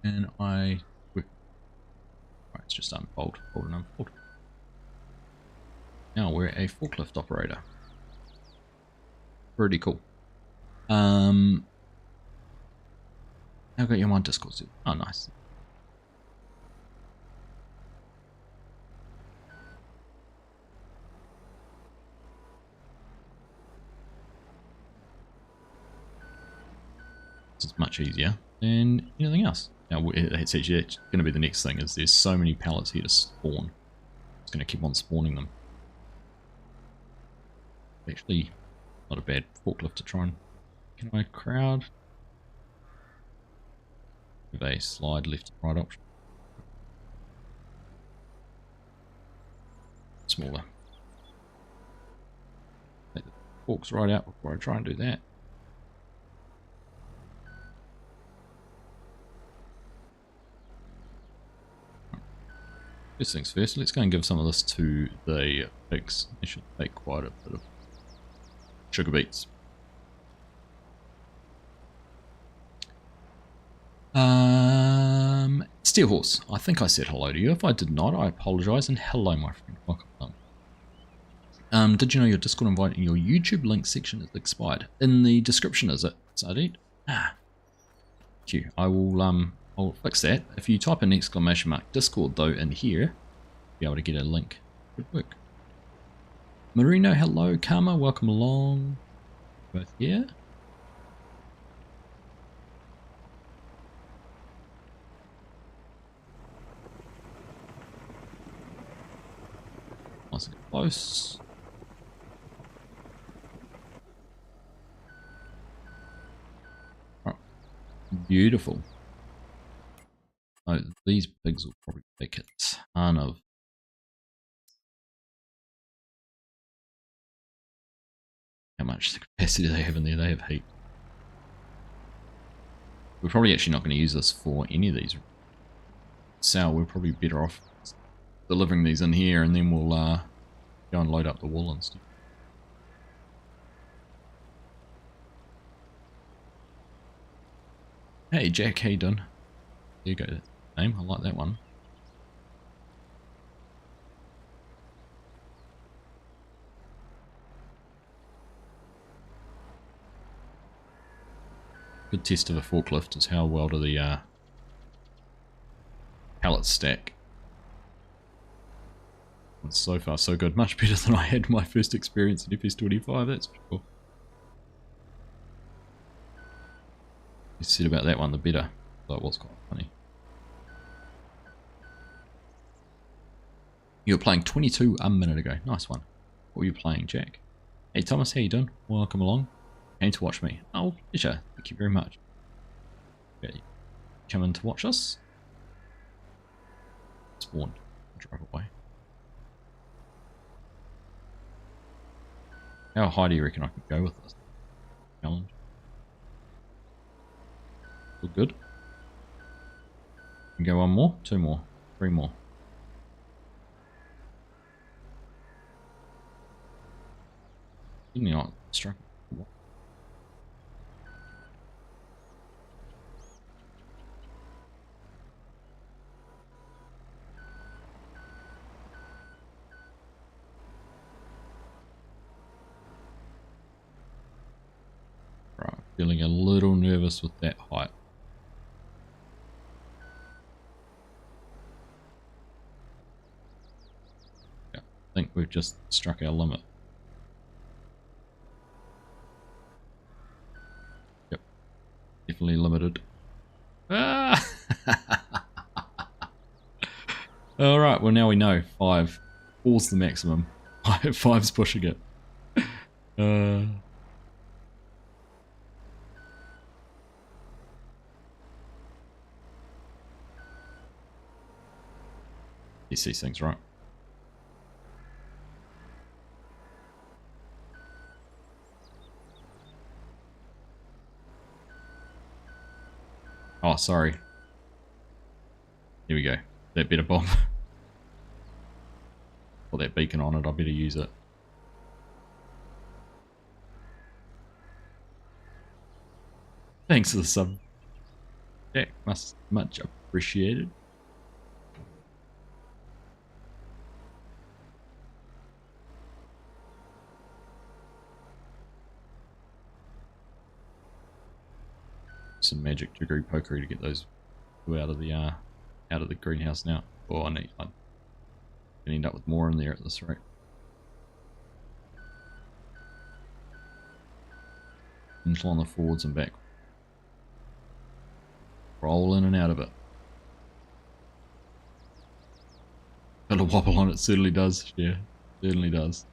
And right, it's just unfold, fold and unfold. Now we're a forklift operator. Pretty cool. How got your mind Discord? Oh, nice. It's much easier than anything else. Now it's actually going to be the next thing. Is there's so many pallets here to spawn. It's going to keep on spawning them. Actually, not a bad forklift to try and... Can I crowd? Have a slide left and right option. Smaller. Take the forks right out before I try and do that. First things first, let's go and give some of this to the pigs. They should take quite a bit of sugar beets. Steel Horse, I think I said hello to you. If I did not, I apologise, and hello my friend, welcome along. Did you know your Discord invite in your YouTube link section is expired? In the description, is it? Sardine? Ah. Thank you. I'll fix that. If you type in ! Discord though in here, you'll be able to get a link. Good work. Marino, hello. Karma, welcome along. Both here. Nice and close. Oh, beautiful. Oh, these pigs will probably take a ton of... How much capacity do they have in there? They have heat. We're probably actually not going to use this for any of these. So we're probably better off delivering these in here, and then we'll go and load up the wool and stuff. Hey Jack, how you doing? There you go, that's the name. I like that one. Good test of a forklift is how well do the pallets stack. And so far so good, much better than I had my first experience in FS25, that's for sure. You said about that one, the better. That was quite funny. You were playing 22 a minute ago. Nice one. What were you playing, Jack? Hey Thomas, how you doing? Welcome along. Came to watch me. Oh, pleasure. Thank you very much. Okay. Come in to watch us. Spawn. Drive away. How high do you reckon I can go with this challenge? Look good. Can go one more, two more, three more. Didn't you not strike? Right, feeling a little nervous with that height. Yeah, I think we've just struck our limit. Yep, definitely limited. Ah! Alright, well now we know 5. 4's the maximum. 5's pushing it. He sees things right. Oh, sorry. Here we go. That better bomb. Put that beacon on it, I better use it. Thanks for the sub. Jack, much appreciated. Some magic degree pokery to get those out of the greenhouse now. Oh, I'm gonna end up with more in there at this rate. Until on the forwards and back. Roll in and out of it. Got a wobble on it, certainly does. Yeah, certainly does.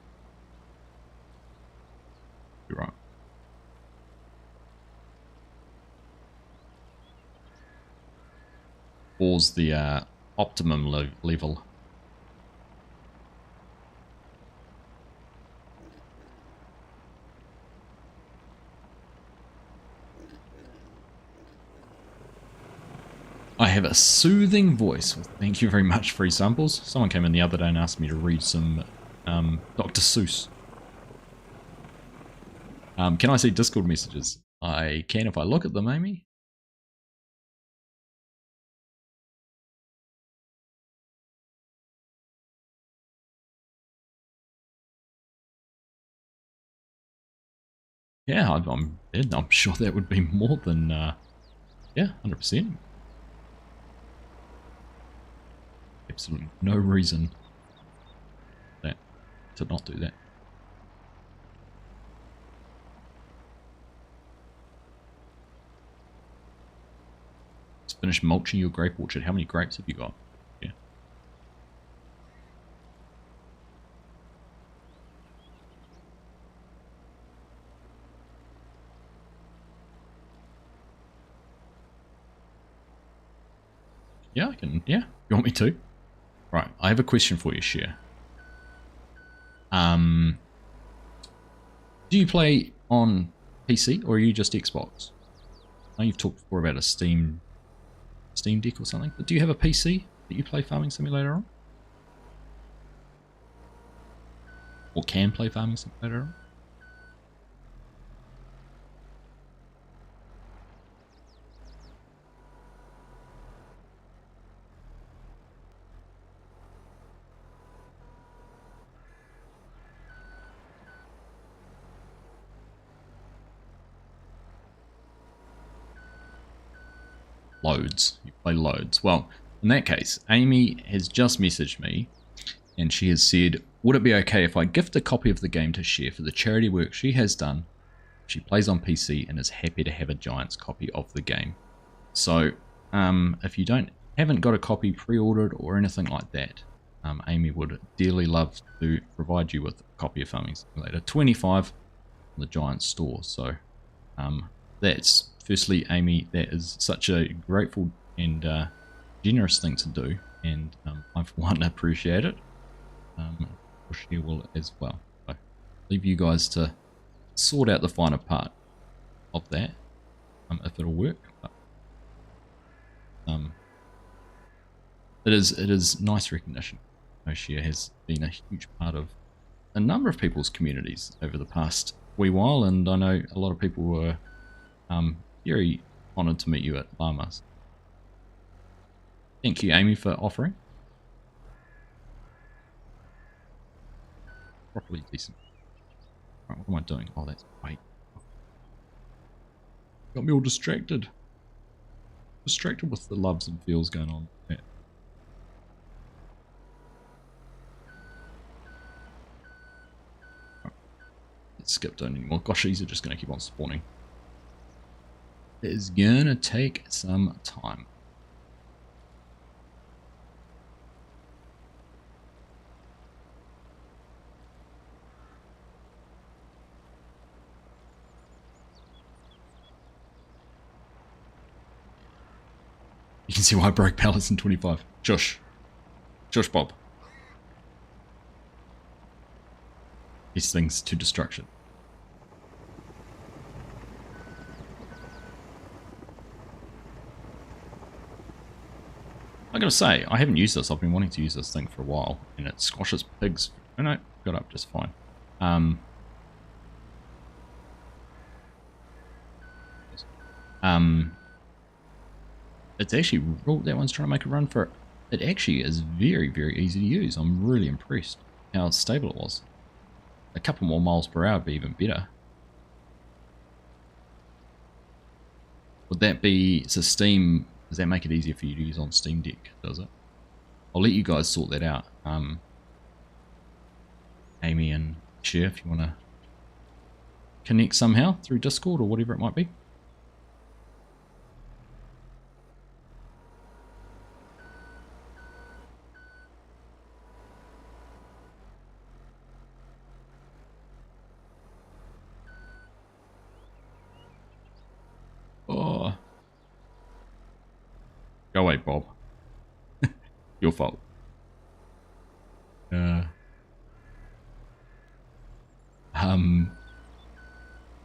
You're right. Four's the optimum level. I have a soothing voice. Well, thank you very much, free samples. Someone came in the other day and asked me to read some Dr. Seuss. Can I see Discord messages? I can if I look at them, Amy. Yeah, I'm sure that would be more than, yeah, 100%. Absolutely no reason to not do that. Just finished mulching your grape orchard. How many grapes have you got? Yeah. Yeah, I can. Yeah, you want me to? Right, I have a question for you, Share. Do you play on PC or are you just Xbox? I know you've talked before about a Steam Deck or something, but do you have a PC that you play Farming Simulator on? Or can play Farming Simulator on? Loads. You play loads. Well, in that case, Amy has just messaged me and she has said, would it be okay if I gift a copy of the game to Share for the charity work she has done? She plays on PC and is happy to have a Giants copy of the game. So, if you haven't got a copy pre-ordered or anything like that, Amy would dearly love to provide you with a copy of Farming Simulator 25 from the Giants store. So, that's firstly, Amy, that is such a grateful and generous thing to do, and I for one appreciate it. She will as well. So, leave you guys to sort out the finer part of that, if it'll work. But, it is nice recognition. Oshia has been a huge part of a number of people's communities over the past wee while, and I know a lot of people were very honoured to meet you at Lamas. Thank you, Amy, for offering. Properly decent. Right, what am I doing? Oh, that's wait. Got me all distracted. Distracted with the loves and feels going on. Yeah. Right. Let's skip down anymore. Gosh, these are just going to keep on spawning. It is going to take some time. You can see why I broke pallets in 25. Shush. Shush, Bob. These things to destruction. I gotta say, I haven't used this. I've been wanting to use this thing for a while, and it squashes pigs. Oh no, got up just fine. It's actually, oh, that one's trying to make a run for it. It actually is very, very easy to use. I'm really impressed how stable it was. A couple more miles per hour would be even better. Would that be, so Steam, does that make it easier for you to use on Steam Deck, does it? I'll let you guys sort that out. Amy and Share, if you want to connect somehow through Discord or whatever it might be. Go away, Bob. Your fault.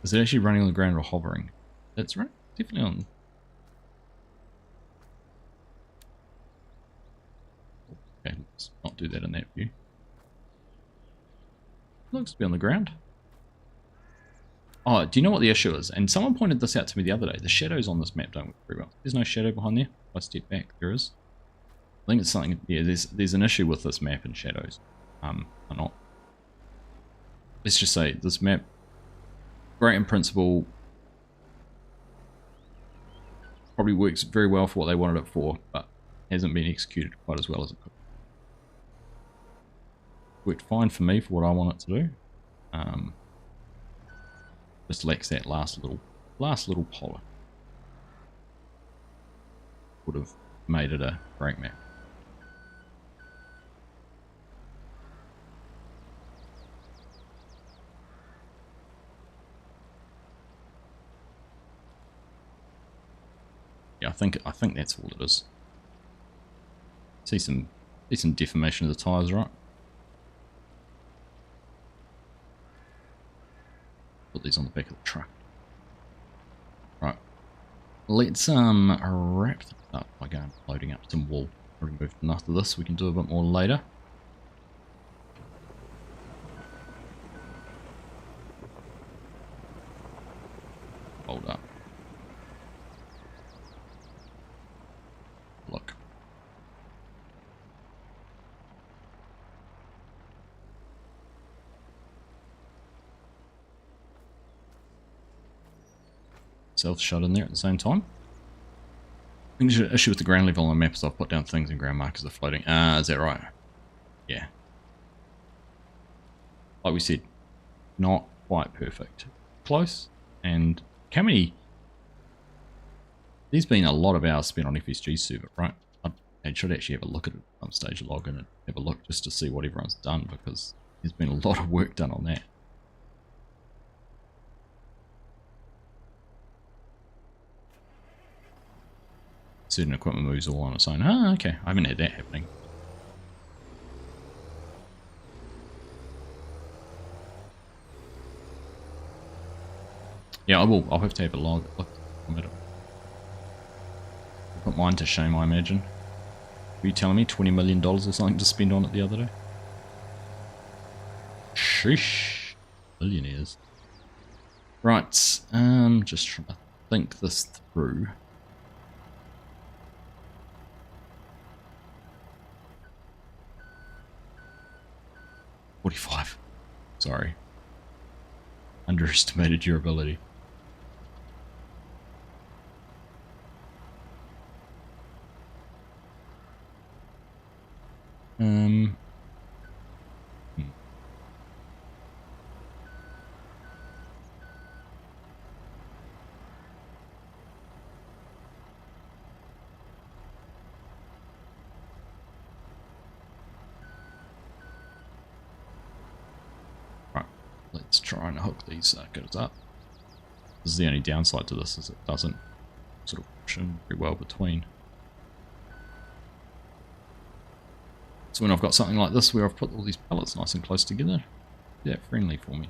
Is it actually running on the ground or hovering? It's running definitely on. Okay, let's not do that in that view. It looks to be on the ground. Oh, do you know what the issue is? And someone pointed this out to me the other day. The shadows on this map don't work very well. There's no shadow behind there. If I step back, there is. I think it's something. Yeah, there's an issue with this map and shadows. Or not. Let's just say this map, great in principle, probably works very well for what they wanted it for, but hasn't been executed quite as well as it could. Worked fine for me for what I want it to do. Just lacks that last little polish. Would have made it a great map. Yeah, I think that's all it is. See some deformation of the tires, right? Put these on the back of the truck. Right. Let's wrap this up by going loading up some wool. Removed enough of this. We can do a bit more later. Hold up. Look. Self shut in there at the same time. I think the issue with the ground level on the map is I've put down things and ground markers are floating. Is that right? Yeah. Like we said, not quite perfect. Close. And how many... There's been a lot of hours spent on FSG server, right? I should actually have a look at it at some stage, log in and have a look just to see what everyone's done, because there's been a lot of work done on that. Certain equipment moves all on its own. Ah, okay. I haven't had that happening. Yeah, I will. I'll have to have a look. I'll put mine to shame, I imagine. Were you telling me $20 million or something to spend on it the other day? Sheesh. Billionaires. Right. Just trying to think this through. $45. Sorry. Underestimated your ability. Let's try and hook these circuits up. This is the only downside to this, is it doesn't sort of push in very well between. So when I've got something like this where I've put all these pellets nice and close together, they're friendly for me.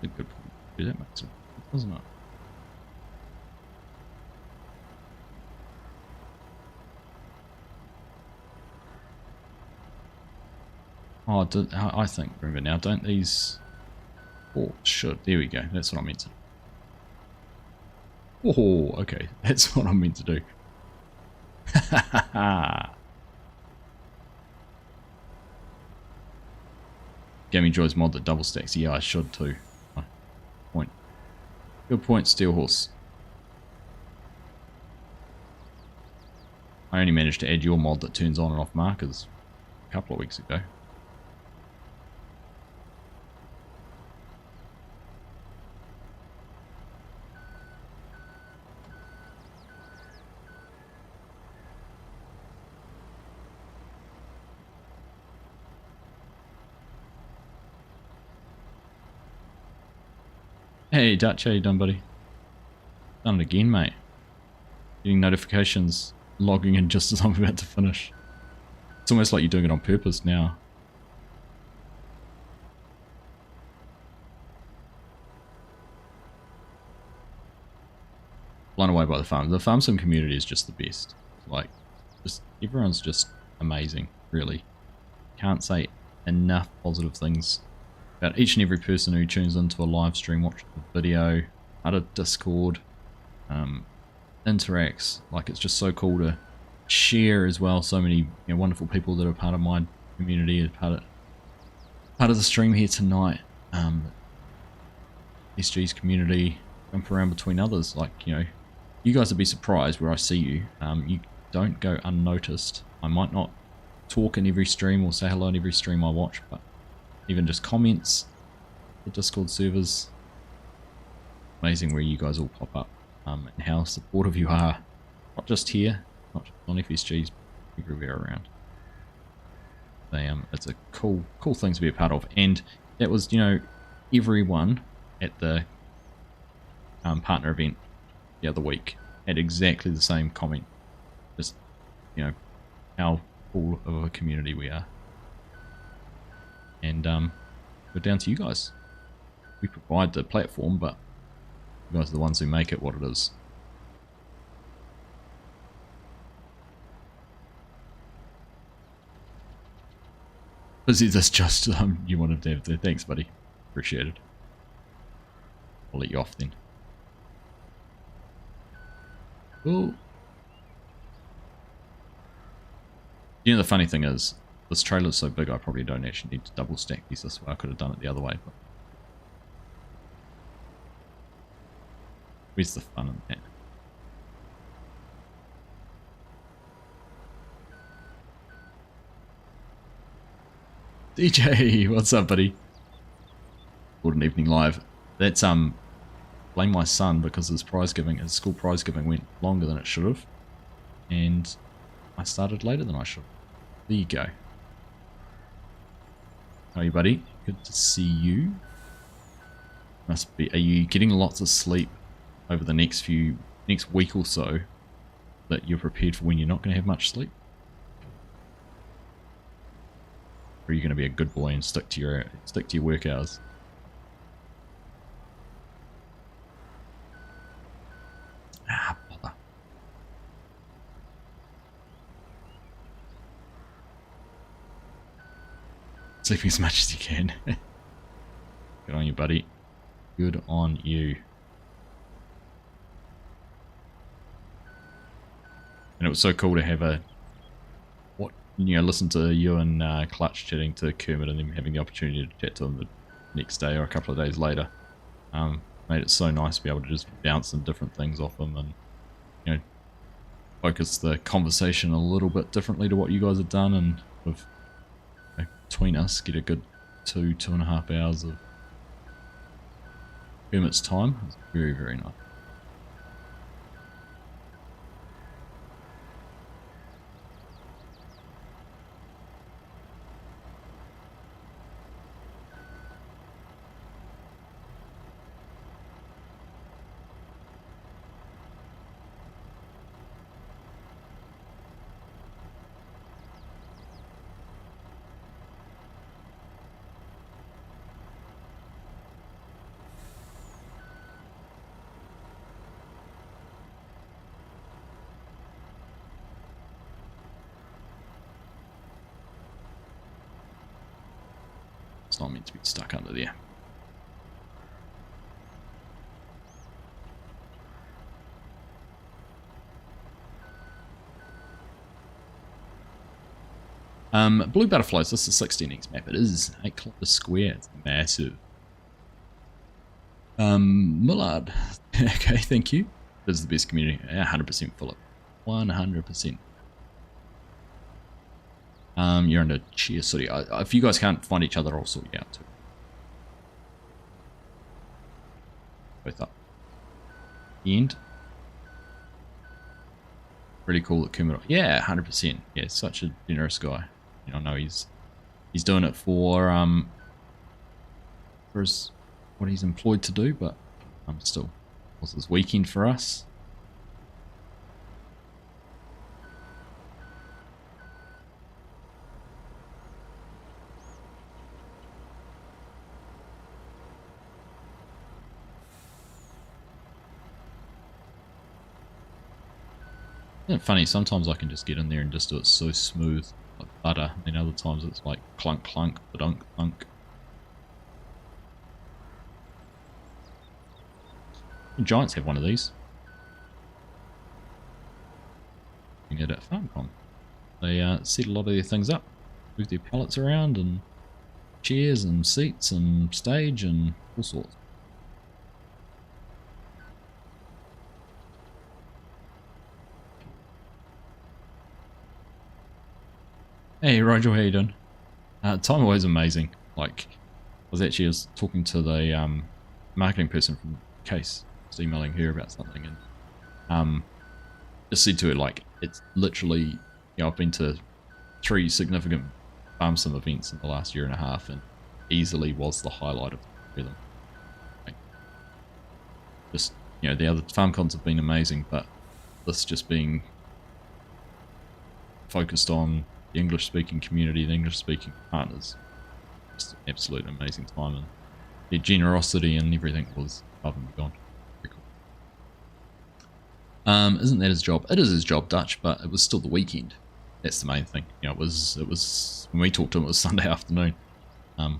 A good point. That makes it, doesn't it? Oh, I think, remember now, don't these... Oh, should. There we go. That's what I meant to do. Oh, okay. That's what I meant to do. Ha ha ha. Gaming Joy's mod that double stacks. Yeah, I should too. Point. Good point, Steelhorse. I only managed to add your mod that turns on and off markers a couple of weeks ago. Hey Dutch, how you done, buddy? Done it again, mate. Getting notifications, logging in just as I'm about to finish. It's almost like you're doing it on purpose now. Blown away by the farm. The farm sim community is just the best. Like, just everyone's just amazing, really. Can't say enough positive things about each and every person who tunes into a live stream, watches the video, out of Discord, interacts. Like, it's just so cool to share as well. So many wonderful people that are part of my community, as part of the stream here tonight. SG's community, jump around between others. Like, you guys would be surprised where I see you. You don't go unnoticed. I might not talk in every stream or say hello in every stream I watch, but even just comments, the Discord servers, amazing where you guys all pop up, and how supportive you are, not just here, not just on FSGs, everywhere around. It's a cool thing to be a part of, and that was everyone at the partner event the other week had exactly the same comment. Just how cool of a community we are. And we're down to you guys. We provide the platform, but you guys are the ones who make it what it is. Busy this just you wanted to have there. Thanks, buddy. Appreciate it. I'll let you off then. Cool. The funny thing is, this trailer's so big I probably don't actually need to double stack these this way. I could have done it the other way, but where's the fun in that? DJ, what's up, buddy? Good evening live. That's blame my son because his school prize giving went longer than it should have, and I started later than I should. There you go. How are you, buddy? Good to see you. Must be. Are you getting lots of sleep over the next week or so, that you're prepared for when you're not going to have much sleep? Or are you going to be a good boy and stick to your work hours? Ah, bother. Sleeping as much as you can. Good on you, buddy. Good on you. And it was so cool to have listen to you and Clutch chatting to Kermit and then having the opportunity to chat to him the next day or a couple of days later. Made it so nice to be able to just bounce some different things off him and, focus the conversation a little bit differently to what you guys have done, and with between us get a good 2.5 hours of Kermit's time. It's very, very nice. It's not meant to be stuck under there. Blue Butterflies, this is a 16x map. It is 8 kilometers square. It's massive. Millard. Okay, thank you. This is the best community. 100% Philip. 100%. You're under Chia City. If you guys can't find each other, I'll sort you out too. Both up. The end. Really cool that Kumara. Yeah, 100%. Yeah, such a generous guy. You know, I know he's doing it for his, what he's employed to do, but still, was this weekend for us? Isn't it funny? Sometimes I can just get in there and just do it so smooth, like butter, and other times it's like clunk clunk, badunk clunk. The Giants have one of these. You can get it at FarmCon. They set a lot of their things up, move their pallets around, and chairs and seats and stage and all sorts. Hey Roger, how you doing? Time away is amazing. Like, I was talking to the marketing person from Case, just emailing her about something, and just said to her, like, it's literally, you know, I've been to 3 significant farm sim events in the last year and a half, and easily was the highlight of them. Like, just, you know, the other farm cons have been amazing, but this just being focused on the English-speaking community, the English-speaking partners, just an absolute amazing time, and their generosity and everything was above and beyond. Very cool. Isn't that his job? It is his job, Dutch, but it was still the weekend. That's the main thing. You know, it was when we talked to him, it was Sunday afternoon. I know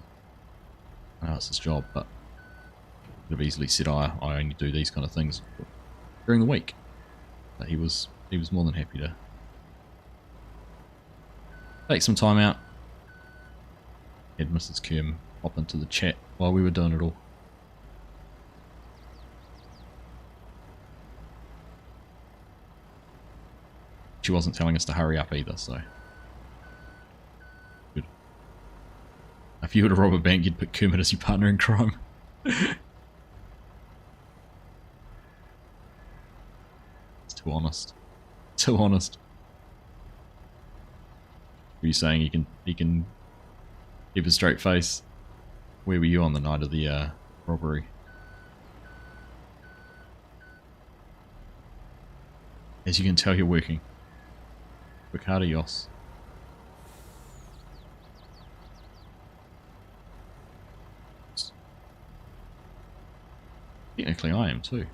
it's his job, but could have easily said, I only do these kind of things during the week. But he was more than happy to take some time out. Had Mrs. Kim hop into the chat while we were doing it all. She wasn't telling us to hurry up either, so good. If you were to rob a bank, you'd pick Kermit as your partner in crime. It's too honest. Too honest. Were you saying he can keep a straight face? Where were you on the night of the robbery? As you can tell, you're working. Work harder, Yoss. Technically, I am too.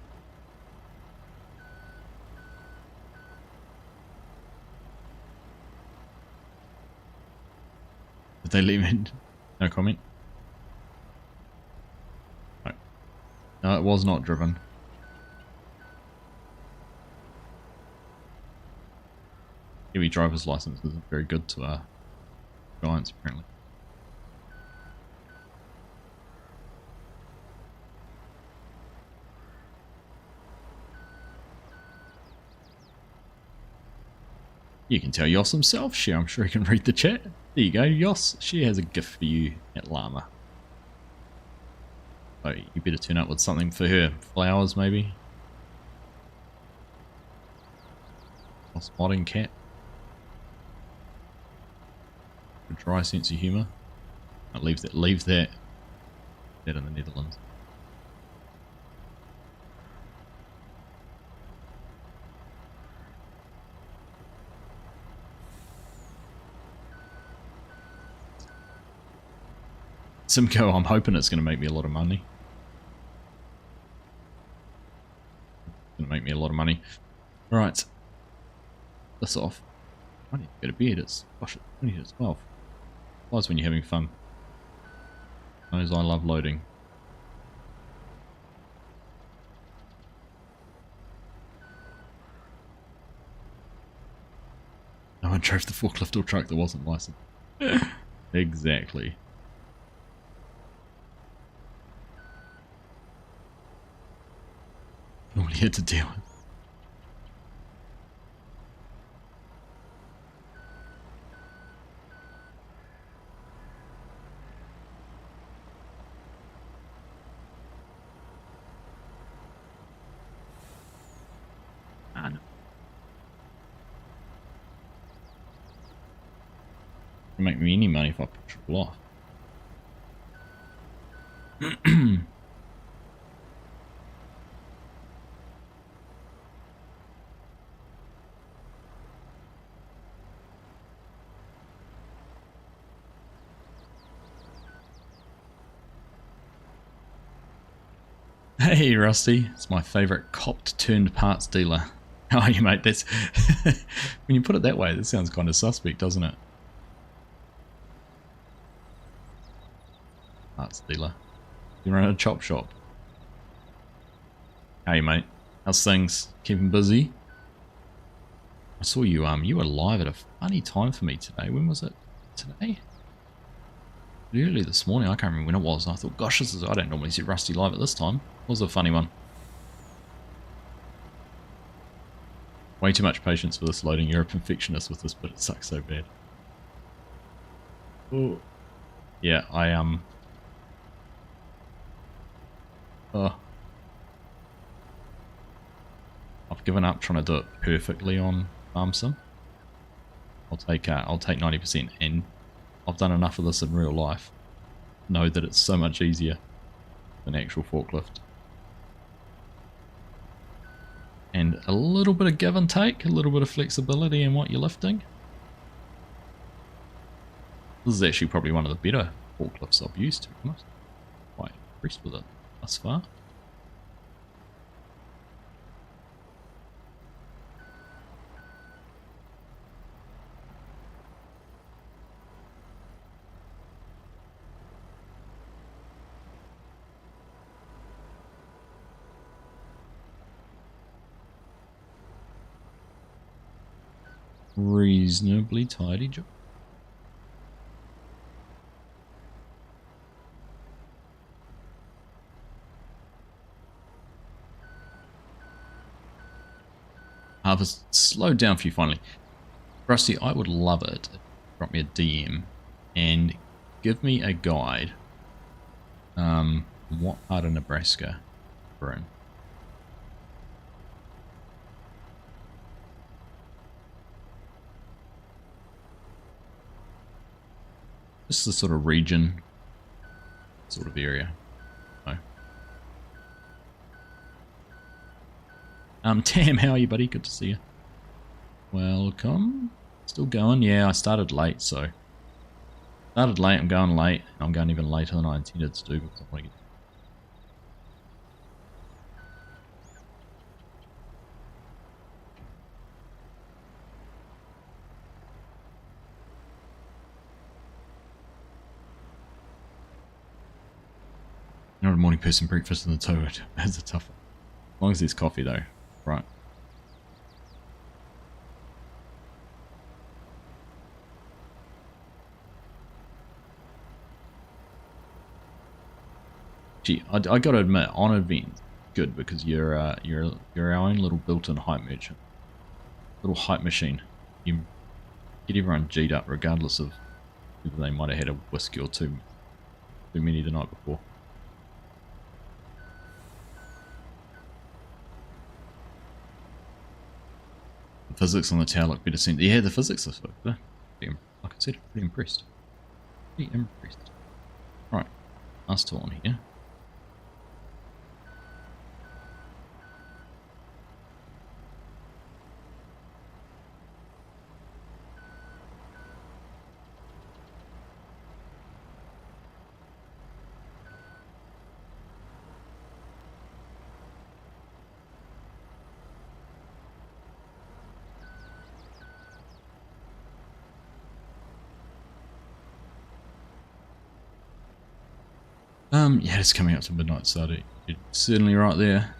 Did they leave in? No comment? No, it was not driven. Kiwi driver's license isn't very good to Giants, apparently. You can tell Yoss himself, Share. I'm sure he can read the chat. There you go, Yoss. She has a gift for you at Llama. So you better turn up with something for her. Flowers, maybe? A spotting cat. A dry sense of humour. Leave that in the Netherlands. Simcoe, I'm hoping it's going to make me a lot of money. It's going to make me a lot of money. Right. This off. I need to go to bed. It's, gosh, it's 20 to 12. Flies when you're having fun. Knows I love loading. No one drove the forklift or truck that wasn't licensed. Exactly. Normally had to deal with. It'll make me any money if I push it off. Hey Rusty, it's my favourite copped turned parts dealer. How are you, mate? That's when you put it that way, that sounds kind of suspect, doesn't it? Parts dealer. You run a chop shop. Hey mate, how's things? Keeping busy? I saw you you were live at a funny time for me today. When was it? Today? Early this morning, I can't remember when it was. I thought, gosh, I don't normally see Rusty live at this time. It was a funny one. Way too much patience for this loading. You're a perfectionist with this, but it sucks so bad. Oh. Yeah, oh. I've given up trying to do it perfectly on Farm Sim. I'll take 90%, and I've done enough of this in real life. Know that it's so much easier than actual forklift. And a little bit of give and take, a little bit of flexibility in what you're lifting. This is actually probably one of the better forklifts I've used, to be honest. Quite impressed with it thus far. Reasonably tidy job. I've slowed down for you finally. Rusty, I would love it if you drop me a DM and give me a guide. What part of Nebraska we're in. Just the sort of region, sort of area. No. Tam, how are you, buddy? Good to see you. Welcome. Still going? Yeah, I started late, so. Started late, I'm going late. I'm going even later than I intended to do because I want to get. Not a morning person, breakfast in the toilet. That's a tough one. As long as there's coffee though. Right. Gee, I gotta admit, on event, good because you're our own little built-in hype merchant, little hype machine. You get everyone G'd up regardless of whether they might have had a whiskey or too many the night before. The physics on the tower look better seen. Yeah, the physics are better. Like I said, pretty impressed. Pretty impressed. Right, last two on here. Yeah, it's coming up to midnight, so you're certainly right there.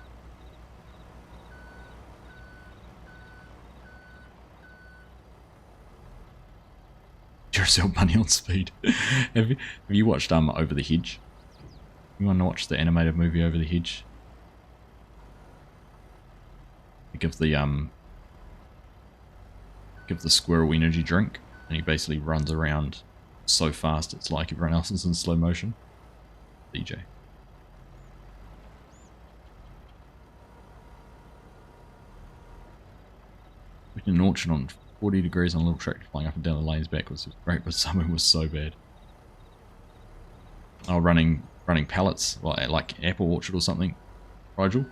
Duracell bunny on speed. Have you watched Over the Hedge? You want to watch the animated movie Over the Hedge? It gives the squirrel energy drink, and he basically runs around so fast it's like everyone else is in slow motion. DJ. in an orchard on 40 degrees on a little tractor flying up and down the lanes backwards was great, but summer was so bad. Oh, running pallets, like apple orchard or something, Rigel.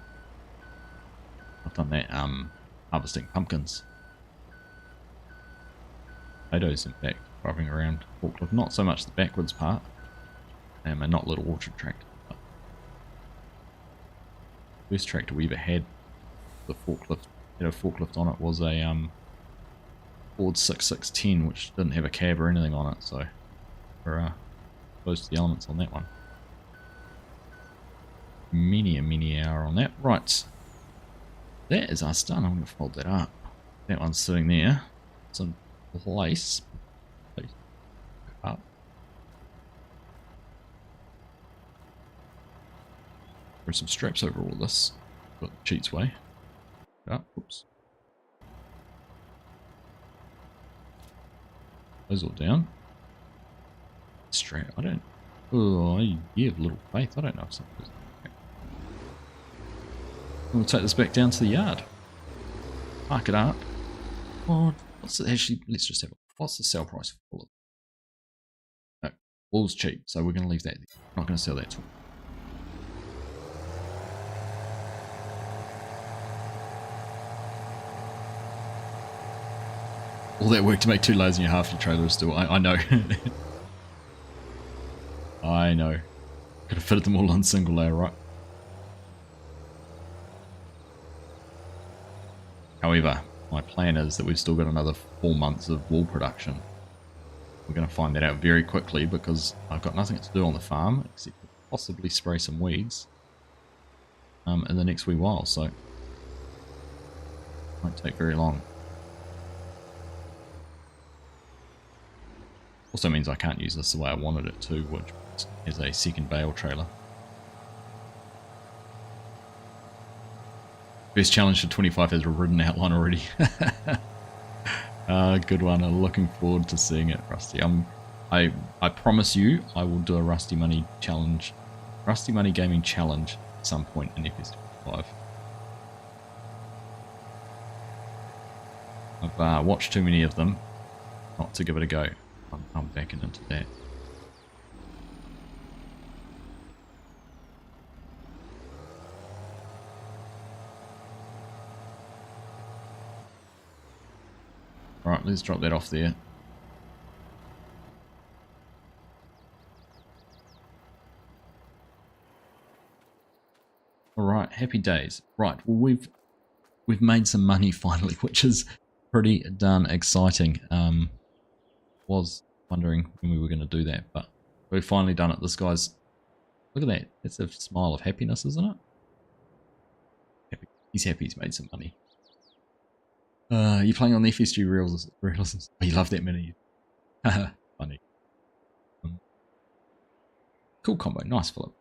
I've done that, harvesting pumpkins. Potatoes, in fact, driving around forklift. Not so much the backwards part, and not little orchard tractor. First tractor we ever had, the forklift, had a forklift on it, was a Ford 6610, which didn't have a cab or anything on it, so we're close to the elements on that one. Many a hour on that. Right, that is us done. I'm going to fold that up. That one's sitting there. It's in place. Up. Throw some straps over all this. Got the cheats way. Up. Oops. Those all down. Strap. I don't. Oh, you have little faith. I don't know if something's. We'll take this back down to the yard. Park it up. Oh, what's it actually? Let's just have a. What's the sell price for all of it? No, all's cheap, so we're going to leave that there. Not going to sell that to them. All that work to make 2 loads in your half your trailer is still. I know. I know. Could have fitted them all on single layer, right? However, my plan is that we've still got another 4 months of wool production. We're going to find that out very quickly because I've got nothing to do on the farm except possibly spray some weeds in the next wee while, so it won't take very long. Also means I can't use this the way I wanted it to, which is a second bale trailer. First challenge for 25 has a written outline already. Good one. I'm looking forward to seeing it, Rusty. I promise you I will do a Rusty Money challenge, Rusty Money Gaming challenge at some point in FS25. I've watched too many of them not to give it a go. I'm backing into that. Alright, let's drop that off there. Alright, happy days. Right, well we've made some money finally, which is pretty darn exciting. Was wondering when we were going to do that, but we've finally done it. This guy's, look at that. It's a smile of happiness, isn't it? Happy. He's happy he's made some money. You're playing on the FSG realism. Oh, you love that mini. Funny. Cool combo. Nice, Philip.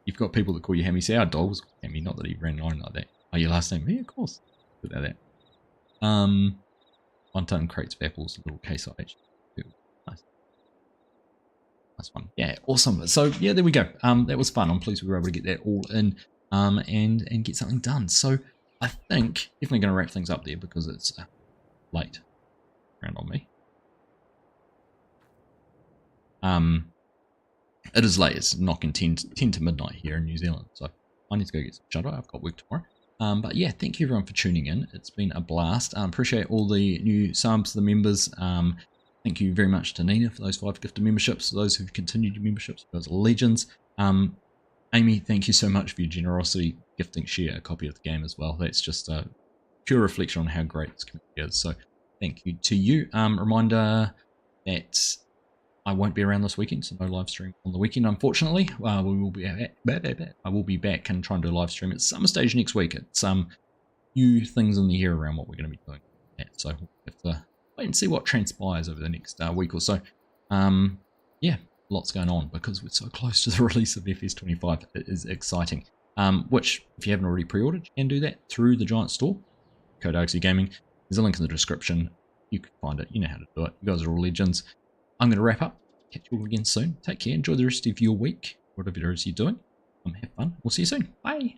You've got people that call you Hammy. See, our dog was Hammy, not that he ran line like that. Oh, your last name? Yeah, of course. Without that. 1 ton crates of apples, little case IH. Nice. Nice one. Yeah, awesome. So yeah, there we go. That was fun. I'm pleased we were able to get that all in and get something done. So I think definitely going to wrap things up there because it's late around on me. It is late. It's knocking 10 to midnight here in New Zealand. So I need to go get some shut eye. I've got work tomorrow. But yeah, thank you everyone for tuning in. It's been a blast. Appreciate all the new subs, the members. Thank you very much to Nina for those 5 gifted memberships. Those who've continued your memberships, those are legends. Amy, thank you so much for your generosity, gifting Share a copy of the game as well. That's just a pure reflection on how great this community is. So thank you to you. Reminder that I won't be around this weekend, so no live stream on the weekend, unfortunately. I will be back and try and do a live stream at some stage next week. It's few things in the air around what we're going to be doing. So we'll have to wait and see what transpires over the next week or so. Yeah, lots going on because we're so close to the release of FS25. It is exciting. Which, if you haven't already pre-ordered, you can do that through the Giant Store. Code Argsy Gaming. There's a link in the description. You can find it. You know how to do it. You guys are all legends. I'm going to wrap up. Catch you all again soon. Take care. Enjoy the rest of your week, whatever it is you're doing. Have fun. We'll see you soon. Bye.